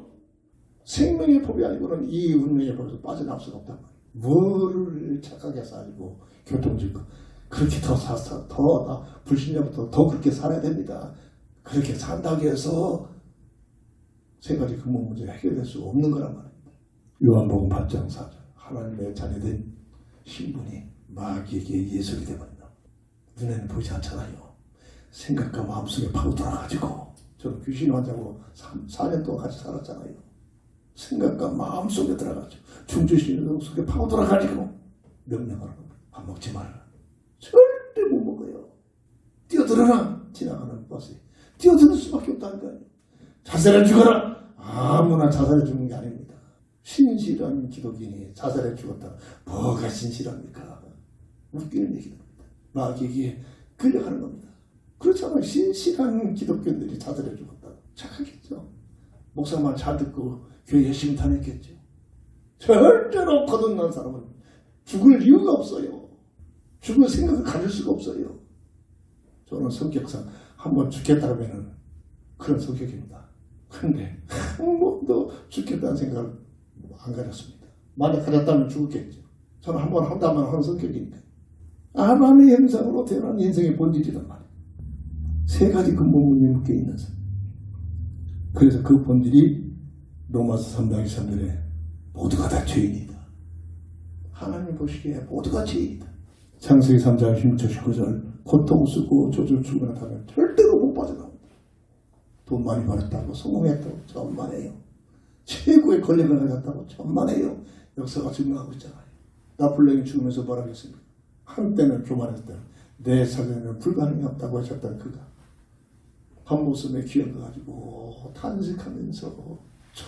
생명의 법이 아니고는 이 운명의 법에서 빠져나올 수가 없단 말이에요. 뭐를 착하게 살고 교통질거 그렇게 더 불신자부터 더 그렇게 살아야 됩니다. 그렇게 산다고 해서 세 가지 근본 문제가 해결될 수 없는 거란 말이에요. 요한복음 8장 4절 하나님의 자녀된 신분이 마귀에게 예술이 되버린다. 눈에는 보이지 않잖아요. 생각과 마음속에 파고들어가지고 저는 귀신 환자고 4년 동안 같이 살았잖아요. 생각과 마음속에 들어가지고 중주신 속에 파고들어가지고 명령을 하고 밥 먹지 말라. 절대 못 먹어요. 뛰어들어라. 지나가는 버스에 뛰어드는 수밖에 없다는 거예요. 자살해 죽어라. 아무나 자살해 죽는 게 아닙니다. 신실한 기독인이 자살해 죽었다. 뭐가 신실합니까? 웃기는 얘기입니다. 마귀에게 끌려가는 겁니다. 그렇잖아요. 신실한 기독교인들이 자살해 죽었다. 착하겠죠. 목사만 잘 듣고 교회 열심히 다녔겠죠. 절대로 거듭난 사람은 죽을 이유가 없어요. 죽을 생각을 가질 수가 없어요. 저는 성격상 한번 죽겠다면 그런 성격입니다. 그런데 한 번도 죽겠다는 생각을 안 가졌습니다. 만약 가졌다면 죽었겠죠. 저는 한 번 한다면 하는 성격이니까. 아담의 형상으로 태어난 인생의 본질이란 말이에요. 세 가지 근본 문제에 묶여 있는 삶. 그래서 그 본질이 로마서 3장 23절에 모두가 다 죄인이다. 하나님 보시기에 모두가 죄인이다. 창세기 3장 16절 19절 고통 쓰고 조절 출근하다면 절대로 못 빠져나옵니다. 돈 많이 벌었다고 성공했다고 천만에요. 최고의 권력을 가졌다고 천만에요. 역사가 증명하고 있잖아요. 나폴레옹이 죽으면서 뭐라고 했습니까? 한때는 교만했다. 내 사전에는 불가능이 없다고 하셨던 그가 한 모습에 기억을 가지고 탄식하면서 저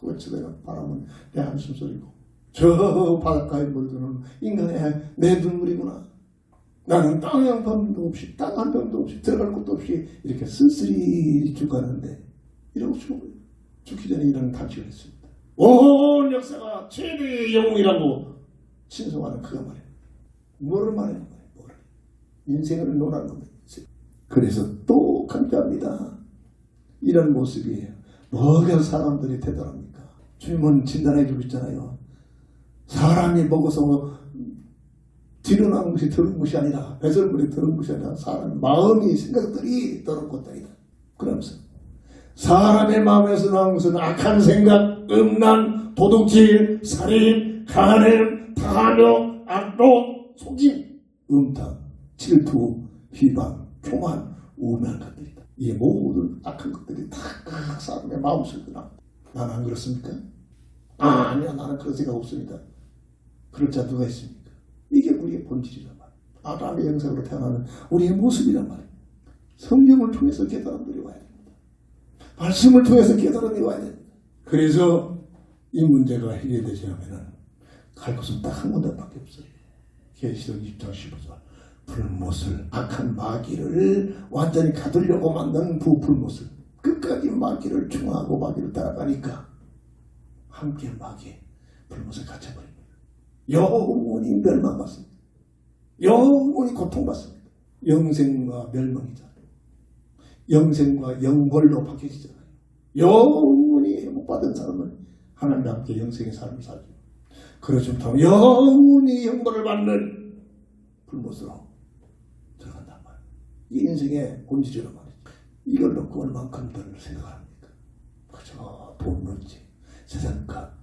외쳐대는 바람은 내 한숨 소리고 저 바닷가에 물드는 인간의 내 눈물이구나. 나는 땅 한 평도 없이 땅 한 평도 없이 들어갈 곳도 없이 이렇게 쓸쓸히 죽었는데 이러고 죽은 거예요. 죽기 전에 이런 단식을 했습니다. 온 역사가 최대의 영웅이라고 신성하는 그가 말해요. 뭐를 말하는 거예요? 뭐를. 인생을 논하는 겁니다. 그래서 또 강조합니다. 이런 모습이에요. 뭐가 사람들이 대단합니까? 주님은 진단해 주고 있잖아요. 사람이 먹어서 뒤로 나온 것이 더러운 것이 아니라 배설물이 더러운 것이 아니라 사람 마음이 생각들이 더러운 것들이다. 그러면서 사람의 마음에서 나온 것은 악한 생각, 음란, 도둑질, 살인, 간음, 다하며, 악독, 속임, 음탕, 질투, 비방, 교만, 우매한 것들이다. 이 모든 악한 것들이 다 사람의 마음속에 나옵니다. 나는 안 그렇습니까? 아니야, 나는 그런 생각 없습니다. 그럴 자 누가 있습니까? 이게 우리의 본질이란 말이에요. 아담의 영상으로 태어나는 우리의 모습이란 말이에요. 성경을 통해서 깨달음들이 와야 됩니다. 말씀을 통해서 깨달음이 와야 됩니다. 그래서 이 문제가 해결되지 않으면 갈 곳은 딱 한 군데밖에 없어요. 계시록 20장 15절. 불못을, 악한 마귀를 완전히 가두려고 만든 불못을 끝까지 마귀를 중화하고 마귀를 따라가니까 함께 마귀 불못을 갇혀버립니다. 영원히 멸망받습니다. 영원히 고통받습니다. 영생과 멸망이잖아요. 영생과 영벌로 바뀌어지잖아요. 영원히 회복받은 사람은 하나님과 함께 영생의 삶을 살죠. 그렇지 못하면 영원히 형벌을 받는 불못으로 들어간단 말이에요. 이게 인생의 본질이란 말이죠. 이걸 놓고 얼만큼들 생각합니까? 그저 돈 문제, 세상값,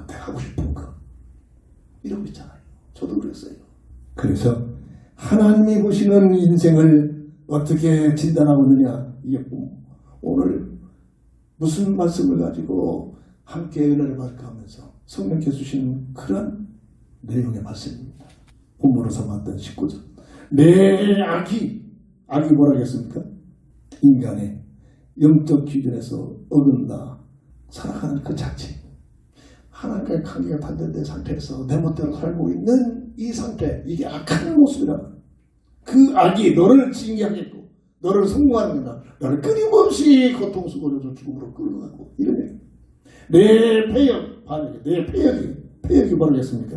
내가 하고 싶은 거 이러고 있잖아요. 저도 그랬어요. 그래서 하나님이 보시는 인생을 어떻게 진단하고 있느냐, 이게 오늘 무슨 말씀을 가지고 함께 은혜를 받을까 하면서 성령께서 주신 그런 내용의 말씀입니다. 본문으로 삼았던 19절. 내 악이 뭐라 하겠습니까? 인간의 영적 기준에서 어긋나 살아가는 그 자체. 하나님과의 관계가 단절된 상태에서 내 멋대로 살고 있는 이 상태, 이게 악한 모습이라는 그 악이 너를 징계하겠고 너를 성공하는 거다. 너를 끊임없이 고통스러워서 죽음으로 끌고 가고 이런 얘기. 내 폐역, 내 폐역이 뭐라겠습니까?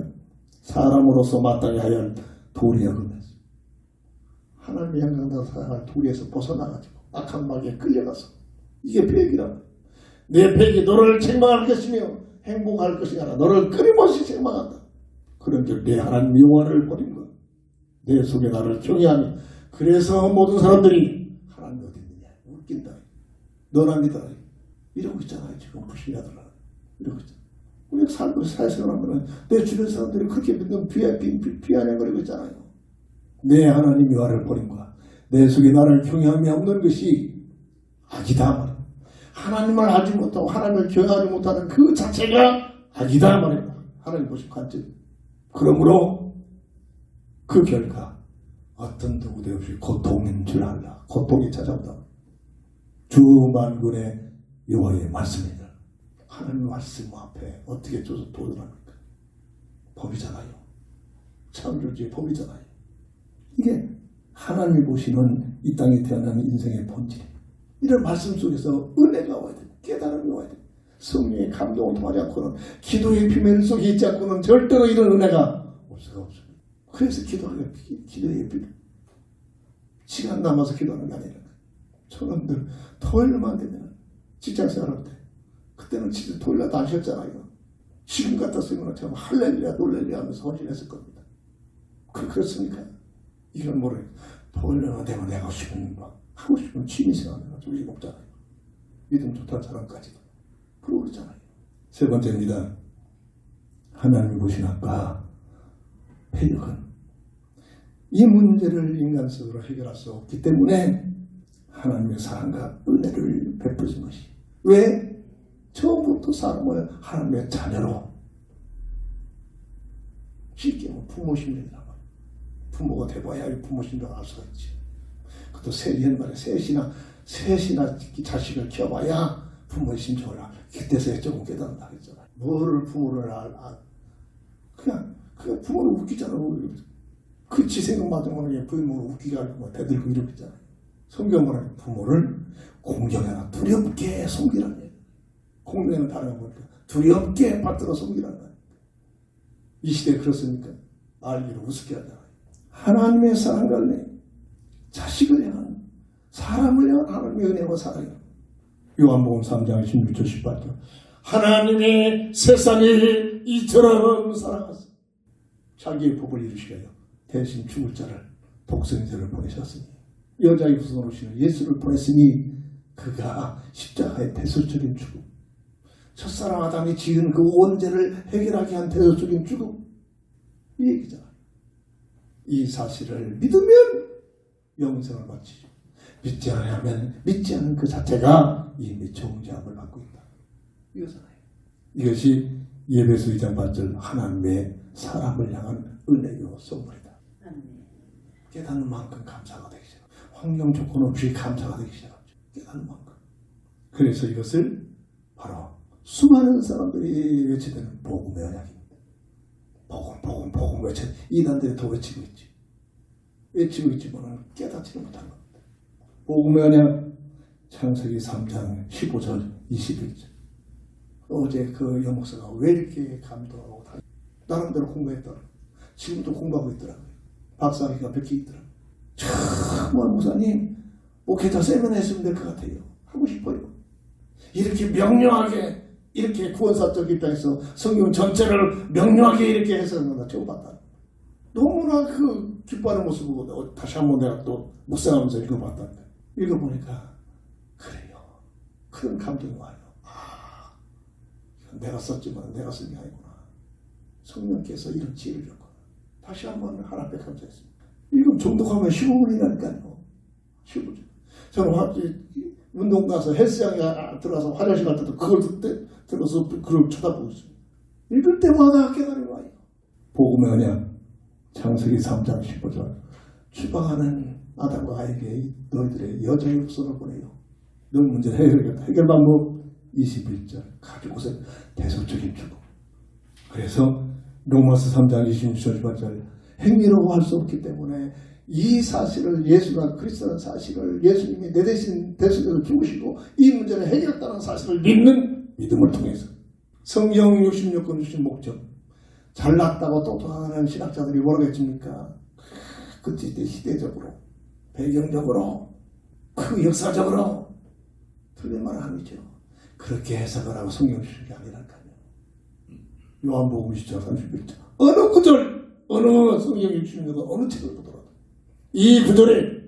사람으로서 마땅히 하야 할 도리하면서 하나님의 향강에서 살아갈 도리에서 벗어나가지고 악한 마귀에 끌려가서 이게 폐역이라고. 내 폐역이 너를 책망할 것이며 행복할 것이 아니라 너를 끊임없이 책망한다. 그런데 내 하나님 영원을 버린 것, 내 속에 나를 경외하며 그래서 모든 사람들이 하나님 어디 있느냐 웃긴다. 너나 믿어라. 이러고 있잖아요. 지금 불신자들은 이러고 있잖아요. 우리가 살고 사회생활하면 내 주변 사람들이 그렇게 믿는 비아냥거리고 있잖아요. 내 하나님 여호와를 버린 거야. 내 속에 나를 경외함이 없는 것이 악이다 말이야. 하나님을 알지 못하고 하나님을 경외하지 못하는 그 자체가 악이다 말이야. 하나님 보신 관점. 그러므로 그 결과 어떤 누구도 없이 고통인 줄 알라. 고통이 찾아온다. 주만군의 여호와의 말씀입니다. 하나님의 말씀 앞에 어떻게 도전합니까? 법이잖아요. 창조주의 법이잖아요. 이게 하나님이 보시는 이 땅에 태어난 인생의 본질입니다. 이런 말씀 속에서 은혜가 와야 됩니다. 깨달음이 와야 됩니다. 성령의 감동을 통하지 않고는 기도의 비밀 속에 있지 않고는 절대로 이런 은혜가 올 수가 없습니다. 그래서 기도의 비밀. 시간 남아서 기도하는 게 아니라 저놈들 토요일만 되면 직장생활할 때 그때는 진짜 토요일날 안 쉬었잖아요. 지금 같았으면 참 할렐루야 놀렐루야 하면서 헌신했을 겁니다. 그렇습니까? 이건 뭐래? 토요일날 되면 내가 하고 싶은 취미생활을 가지고 이게 없잖아요. 믿음 좋다는 사람까지 그러고 그러잖아요. 세 번째입니다. 하나님이 보신 아까 폐역은 이 문제를 인간 스스로 해결할 수 없기 때문에 하나님의 사랑과 은혜를 베푸신 것이. 왜? 처음부터 사람을 하나님의 자녀로 쉽게 부모심이라고 말이야. 부모가 돼봐야 이 부모심이라고 알 수가 있지. 그것도 옛날에 셋이나 자식을 키워봐야 부모의 심정을 알아. 그때서야 조금 깨닫는다 그랬잖아. 뭐를 부모를 그냥 부모를 웃기잖아. 그치 생각만으로는 부모를 웃기게 하려고 대들고 이러고 있잖아요. 성경은 부모를 공경해라. 두렵게 섬기라는 거예요. 공경에는 다른 거니까 두렵게 받들어 섬기라는 거예요. 이 시대에 그렇습니까? 알기로 우습게 하잖아요. 하나님의 사랑과 은혜, 자식을 향한, 사람을 향한 하나님의 은혜와 사랑이에요. 요한복음 3장 16절 18절 하나님의 세상을 이처럼 사랑하사 자기의 복을 이루시려요. 대신 죽을 자를 독생자를 보내셨으니 여자의 후손으로 오시는 예수를 보냈으니 그가 십자가의 대속적인 죽음, 첫사랑 아담이 지은 그 원죄를 해결하게 한 대속적인 죽음, 이 얘기잖아요. 이 사실을 믿으면 영생을 받지, 믿지 않으면 믿지 않는 그 자체가 이미 정죄함을 받고 있다. 이거잖아요. 이것이 예배서 2장 8절 하나님의 사람을 향한 은혜요 선물이다. 깨닫는 만큼 감사가 되기 시작. 환경 조건 없이 감사가 되기 시작하죠. 깨닫는 만큼. 그래서 이것을 바로 수많은 사람들이 외치는 복음의 언약입니다. 복음 외쳐. 이단들이 더 외치고 있지. 외치고 있지만 깨닫지는 못한 겁니다. 복음의 언약 창세기 3장 15절 21절. 어제 그 여목사가 왜 이렇게 감동하고 나름대로 공부했더라. 지금도 공부하고 있더라고요. 박사학위가 몇 개 있더라고요. 정말 목사님 목회자 세미나 했으면 될 것 같아요. 하고 싶어요. 이렇게 명료하게 이렇게 구원사적 입장에서 성경 전체를 명료하게 이렇게 해석하는 거 처음 봤다. 너무나 그 기뻐하는 모습을 보고 다시 한번 내가 또 묵상하면서 읽어봤다. 읽어보니까 그래요. 큰 감동이 와요. 아, 내가 썼지만 내가 쓴 게 아니구나. 성령께서 이런 지혜를 줬구나. 다시 한번 하나 앞에 감사했습니다. 이건 정독하면 15분이라니까요. 15분. 저는 운동 가서 헬스장에 들어가서 화장실 갈 때도 그걸 들어서 그걸 쳐다보고 있어요. 읽을 때마다 깨달음이 와요. 복음의 언약 창세기 3장 15절 추방하는 아담과 하에게 너희들의 여자의 후손을 보내요. 너 문제를 해결하겠다. 해결 방법 21절 가지고서 대속적인 죽음. 그래서 로마서 3장 26절 18절 행위라고 할 수 없기 때문에 이 사실을 예수가 그리스도라는 사실을 예수님이 내 대신 대속에서 죽으시고 이 문제를 해결했다는 사실을 믿는 믿음을 통해서 성경 66권 주신 목적 잘났다고 똑똑하는 신학자들이 뭐라고 했습니까? 그때 시대적으로 배경적으로 그 역사적으로 틀린 말을 합니다. 그렇게 해석을 하고 성경을 주신 게 아니랄까요. 요한복음 10장 31절 어느 구절 어느 성경이 주신 거 어느 책을 보더라도 이 구절에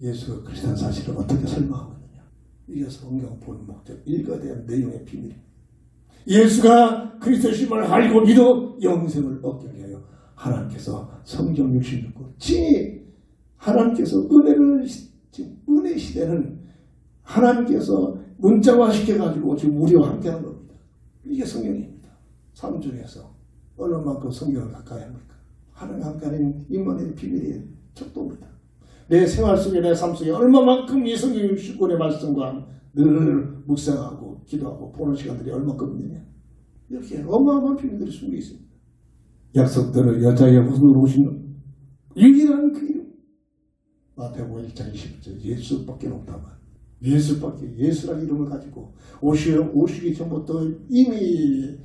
예수가 그리스도라는 사실을 어떻게 설명하고 있느냐. 이게 성경 본 목적 읽어야 대한 내용의 비밀입니다. 예수가 그리스도심을 알고 믿어 영생을 얻게 하여 하나님께서 성경 66권 지 하나님께서 은혜를 지금 은혜 시대는 하나님께서 문자화 시켜가지고 지금 우리와 함께하는 겁니다. 이게 성경입니다. 삶 중에서 얼마만큼 성경을 가까이 합니까? 하나님 함께하는 인간의 비밀의 척도입니다. 내 생활 속에 내 삶 속에 얼마만큼 이 성경 60권의 말씀과 늘 묵상하고 기도하고 보는 시간들이 얼마큼 있느냐. 이렇게 어마어마한 비밀들이 숨겨 있습니다. 약속대로 여자의 후손으로 오시는 유일한 그 이름 마태복음 1장 20절 예수밖에 없다만 예수밖에 예수라는 이름을 가지고 오시기 전부터 이미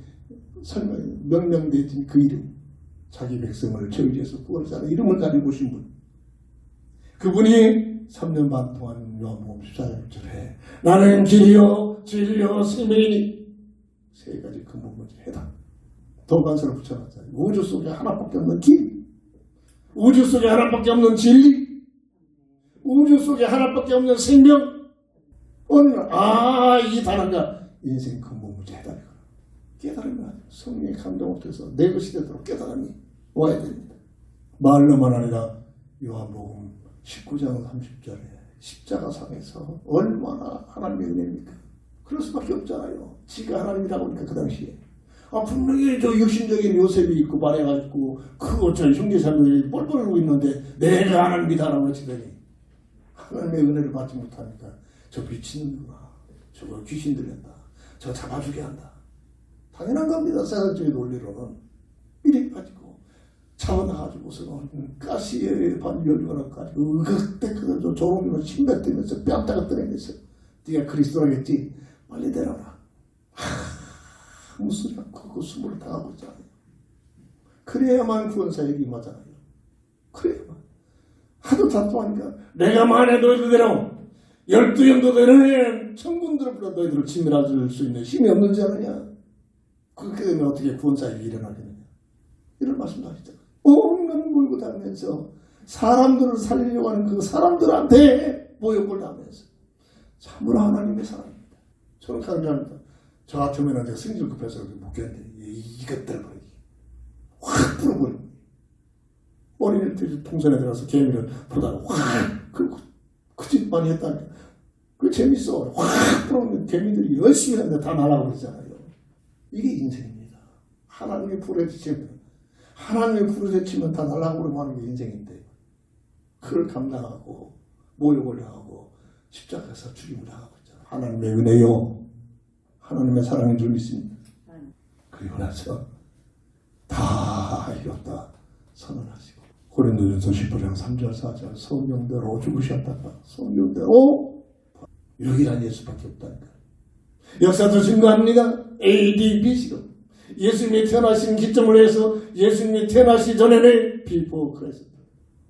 명령되어진 그 이름 자기 백성을 저희에서 구원자는 이름을 가지고 오신 분 그분이 3년 반 동안 요한복음 14장 6절에 나는 길이요 진리요 생명이니 세 가지 근본 문제 해당 도관서를 붙여놨잖아요. 우주 속에 하나밖에 없는 길 우주 속에 하나밖에 없는 진리 우주 속에 하나밖에 없는 생명 이 단어가 인생 근본 문제 해당이구나. 깨달음이 와요. 성령의 감동을 통해서 내 것이 되도록 깨달음이 와야 됩니다. 말로만 아니라 요한복음 19장 30절에 십자가상에서 얼마나 하나님의 은혜입니까? 그럴 수밖에 없잖아요. 지가 하나님이라고 하니까 그 당시에 분명히 저 육신적인 요셉이 있고 말해가지고 그거 저 형제자매들이 뻘뻘 울고 있는데 내가 하나님이다라고 외치더니 하나님의 은혜를 받지 못하니까 저 미친놈이구나. 저거 귀신 들렸다. 저거 잡아주게 한다. 당연한 겁니다. 세상적인 논리로는 이래 가지고 잡아나가지고서는 가시에 반열려가지고 그때 그 조롱으로 침뱉으면서 뺨따가 떠내면서 네가 그리스도라겠지 빨리 내려라. 무슨 그 숨을 당하고 있잖아요. 그래야만 구원사역이 임하잖아요. 그래야만. 하도 답답하니까 내가 만에 너희들대로 12영도 되는 천군들을 불러 너희들을 치밀어줄 수 있는 힘이 없는지 아느냐. 그렇게 되면 어떻게 구원사역이 일어나겠느냐. 이런 말씀도 하시잖아요. 온갖 몰고 다니면서 사람들을 살리려고 하는 그 사람들한테 모욕을 당하면서 참으로 하나님의 사람입니다. 저는 강조합니다. 저 같으면 제가 승질 급해서 못 견뎌요. 이것들 확 풀어버리고 어린이들 통선에 들어가서 개미를 보다가 확 그리고 그 짓 많이 했다니까. 그 재밌어. 확 풀어보면 개미들이 열심히 하는데 다 날아가고 그러잖아요. 이게 인생입니다. 하나님이 부르짖으면 다 날아가고 하는 게 인생인데 그걸 감당하고 모욕을 당하고 십자가에서 죽임을 당하고 있잖아요. 하나님의 은혜요. 하나님의 사랑인 줄 믿습니다. 그리고 나서 다 이뤘다 선언하시고 고린도전서 10장 3절 4절 성령대로 죽으셨다가 성령대로 여기란 예수밖에 없다니까. 역사도 증거합니다. AD BC로 예수님이 태어나신 기점을 해서 예수님이 태어나시기 전에는 비포 크라이스트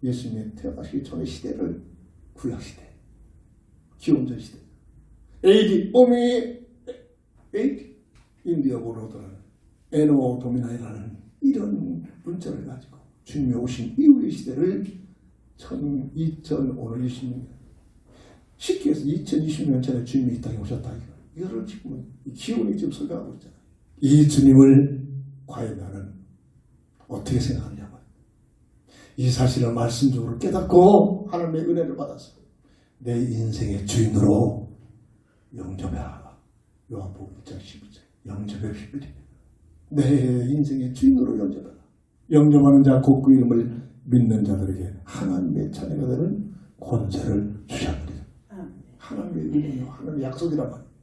예수님이 태어나시기 전의 시대를 구약시대 기원전 시대 AD 오미 AD 인디아 보로드라는 에노 도미나이라는 이런 문자를 가지고 주님이 오신 이후의 시대를 2005년 26년 쉽게 해서 2020년 전에 주님이 이 땅에 오셨다. 이거를 지금 기원이 지금 설명하고 있잖아요. 이 주님을 과연 나는 어떻게 생각하냐면 이 사실을 말씀적으로 깨닫고 하나님의 은혜를 받아서 내 인생의 주인으로 영접해라. 요한복음 1장 12절 영접의 비밀입니다. 내 인생의 주인으로 영접해라. 영접하는 자 곧 그 이름을 믿는 자들에게 하나님의 자녀가 되는 권세를 주셨느니라. 하나님의 은혜요. 하나님의 약속이란 말이에요.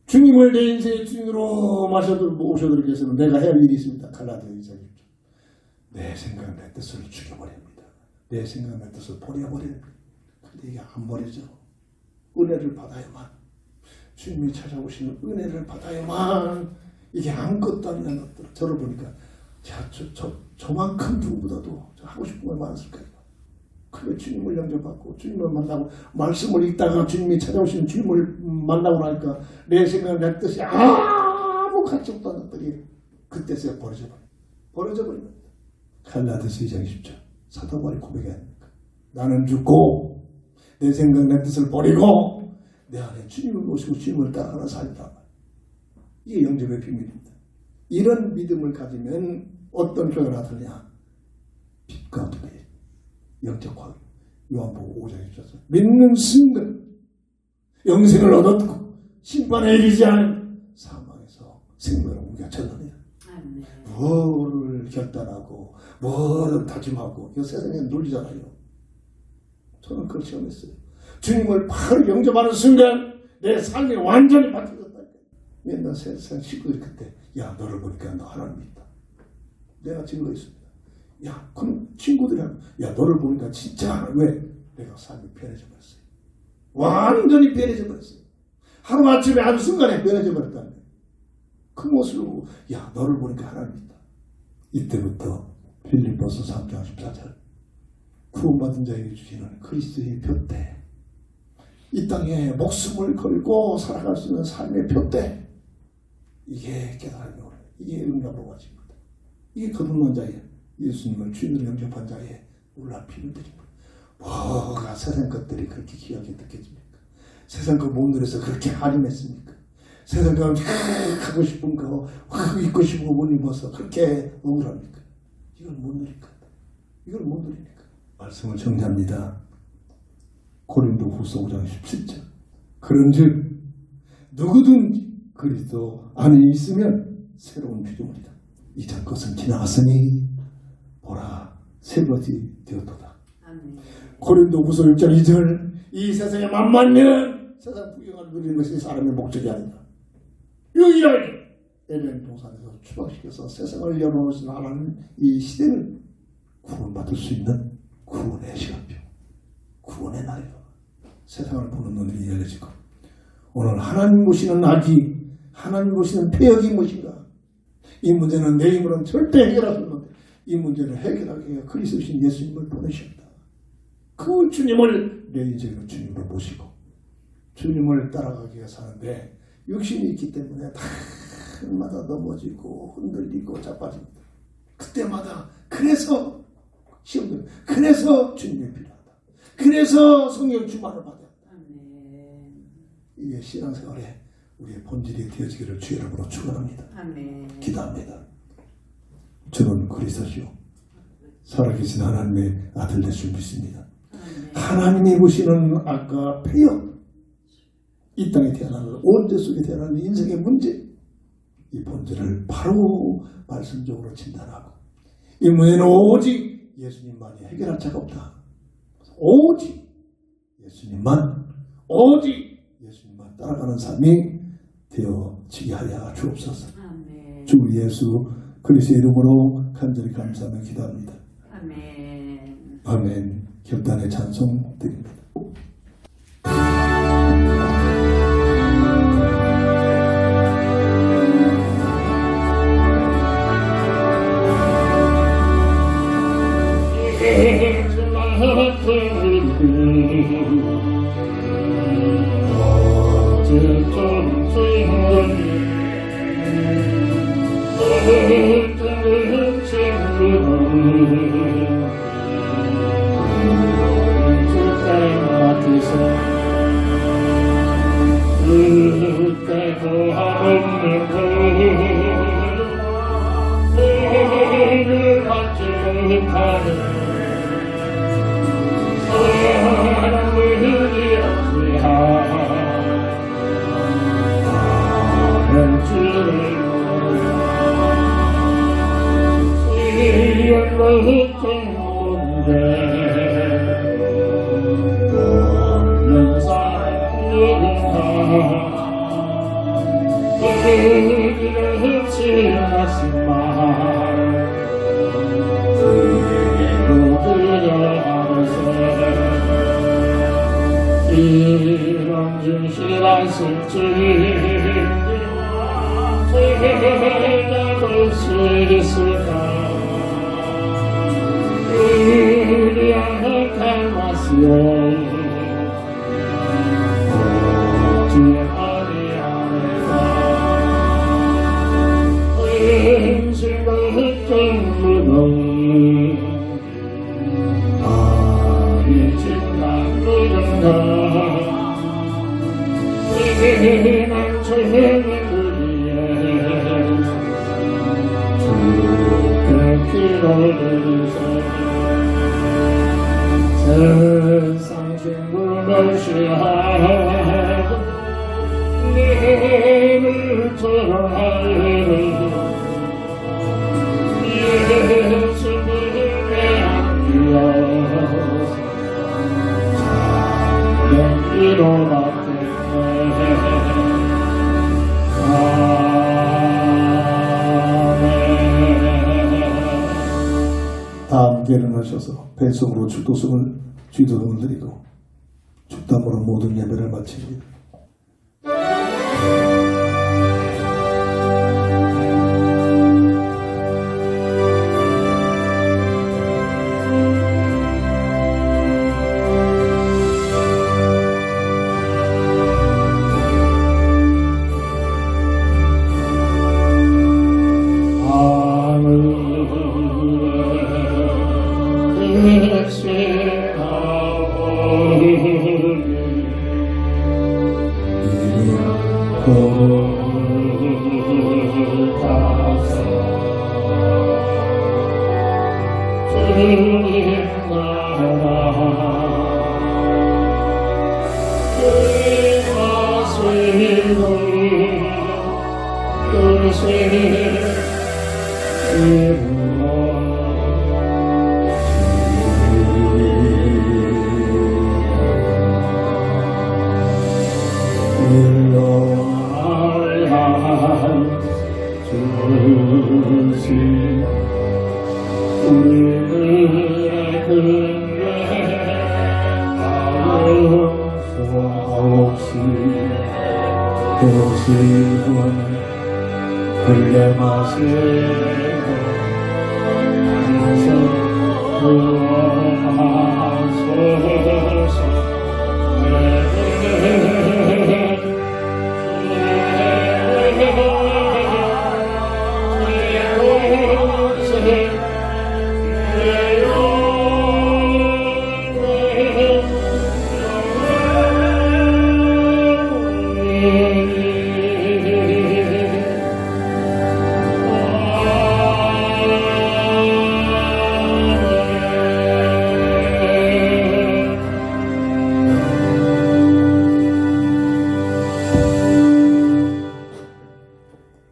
주님을 내 인생의 주인으로 모셔드리기 위해서는 내가 해야 할 일이 있습니다. 갈라디아 2장 6절 내 생각 내 뜻을 죽여버립니다. 내 생각 내 뜻을 버려버립니다. 근데 이게 안 버리죠. 은혜를 받아야만 주님이 찾아오시는 은혜를 받아야만 이게 아무것도 아니라는 것들. 저를 보니까 저만큼 누구보다도 하고 싶은 걸 많았을 거예요. 그래 주님을 영접받고 주님을 만나고 말씀을 읽다가 주님이 찾아오시는 주님을 만나고 나니까 내 생각 내 뜻이 아무 가치 없다는 것들이 그때서야 버려져버립니다. 갈라디아서 2장 10절 사도 바울이 고백합니다. 나는 죽고 내 생각 내 뜻을 버리고 내 안에 주님을 모시고 주님을 따라가는 삶이다. 이게 영접의 비밀입니다. 이런 믿음을 가지면 어떤 교회가 나타나냐. 빛과 어둠의 영적 화기. 요한복음 5장에 주셔서 믿는 순간 영생을 얻었고 심판에 이르지 않은 사망에서 생명을 옮겨 쳤느니라. 뭐를 결단하고 뭐를 다짐하고 이 세상에 놀리잖아요. 저는 그걸 체험했어요. 주님을 바로 영접하는 순간 내 삶이 완전히 바뀌었다. 맨날 세상 친구들이 그때 야 너를 보니까 너 하나님 있다. 내가 증거 있습니다. 야 그럼 친구들이 야 너를 보니까 진짜 왜? 내가 삶이 변해져 버렸어요. 완전히 변해져 버렸어요. 하루아침에 한순간에 변해져 버렸다는 거예요. 그 모습을 보고 야 너를 보니까 하나님 있다. 이때부터 빌립보서 3장 14절 구원받은 자에게 주시는 그리스도의 표대 이 땅에 목숨을 걸고 살아갈 수 있는 삶의 표대 이게 깨달음이 오는 이게 응답으로 가집니다. 이게 거듭난 자의 예수님을 주인으로 영접한 자의 울라 피를 드립니다. 뭐가 세상 것들이 그렇게 귀하게 느껴집니까? 세상 거 못 누려서 그렇게 한임했습니까? 세상 거 하고 싶은 거 입고 싶은 거 못 입어서 그렇게 우울합니까? 이걸 못 누릴까? 이걸 못 누리니까 말씀을 정리합니다. 고린도 후서 5장 17절 그런즉 누구든지 그리스도 안에 있으면 새로운 피조물이다. 이전 것은 지나갔으니 보라 새 것이 되었도다. 고린도 후서 6장 2절 이 세상에 만만면 세상 구경을 누리는 것이 사람의 목적이 아니다. 유일하게 에덴 동산에서 추방시켜서 세상을 열어놓으신 하나님 이 시대는 구원받을 수 있는 구원의 시간표, 구원의 날이다. 세상을 보는 눈이 열려지고 오늘 하나님 보시는 악이, 하나님 보시는 폐역이 무엇인가? 이 문제는 내 힘으로는 절대 해결할 수 없는데 이 문제를 해결하기 위해 그리스도신 예수님을 보내셨다. 그 주님을 내 인생으로 주님으로 모시고 주님을 따라가기 위해 사는데 육신이 있기 때문에 날마다 넘어지고 흔들리고 자빠집니다. 그때마다 그래서 시험들, 그래서 주님이 필요하다. 그래서 성령 충만을 받아야 한다. 이게 신앙생활에 우리의 본질이 되어지기를 주의 이름으로 축원합니다. 기도합니다. 저는 그리스도시요 살아계신 하나님의 아들 될 줄 믿습니다. 하나님이 보시는 아까 폐역, 이 땅에 태어나는 온죄 속에 태어나는 인생의 문제, 이 본질을 바로 말씀적으로 진단하고 이 문제는 오직 예수님만이 해결할 자가 없다. 오직 예수님만, 오직 예수님만 따라가는 삶이 되어지게 하여 주옵소서. 주 예수 그리스도의 이름으로 간절히 감사하며 기도합니다. 아멘. 결단의 찬송 드립니다. 이런 진실한 실증 잡을 수 있을까? 우리 안에 닮았으여 어찌 아니하리까? 음식을 흩은 무덤이 아리진난 무덤가 이난 죄는 세상 친구를 시하고 내를 전하리니 예수님의 안기여 참된 일어났네. 다 함께 일어나셔서 배송으로 축도성을 주도성을 드리고 축담으로 모든 예배를 마칩니다. 도시원 흘려 마시고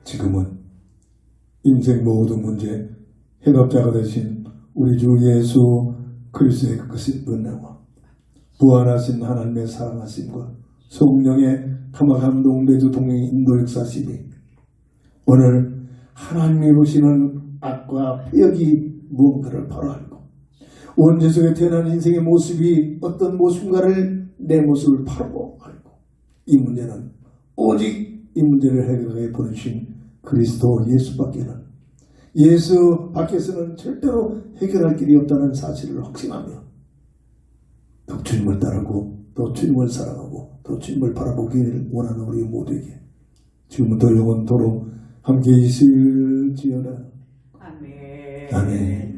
지금은 인생 모든 문제 해답자가 되신 우리 주 예수 그리스도의 끝이 은혜와 부활하신 하나님의 사랑하심과 성령의 감화 감동 내주 동행 인도 역사심이 오늘 하나님이 보시는 악과 폐역이 무언가를 바로 알고 원죄 속에 태어난 인생의 모습이 어떤 모습인가를 내 모습을 바로 알고 이 문제는 오직 이 문제를 해결하게 보내주신 그리스도 예수밖에는 예수 밖에서는 절대로 해결할 길이 없다는 사실을 확신하며 또 주님을 따르고 또 주님을 사랑하고 또 주님을 바라보기를 원하는 우리 모두에게 지금부터 영원토록 함께 있을지어다. 아멘. 아멘.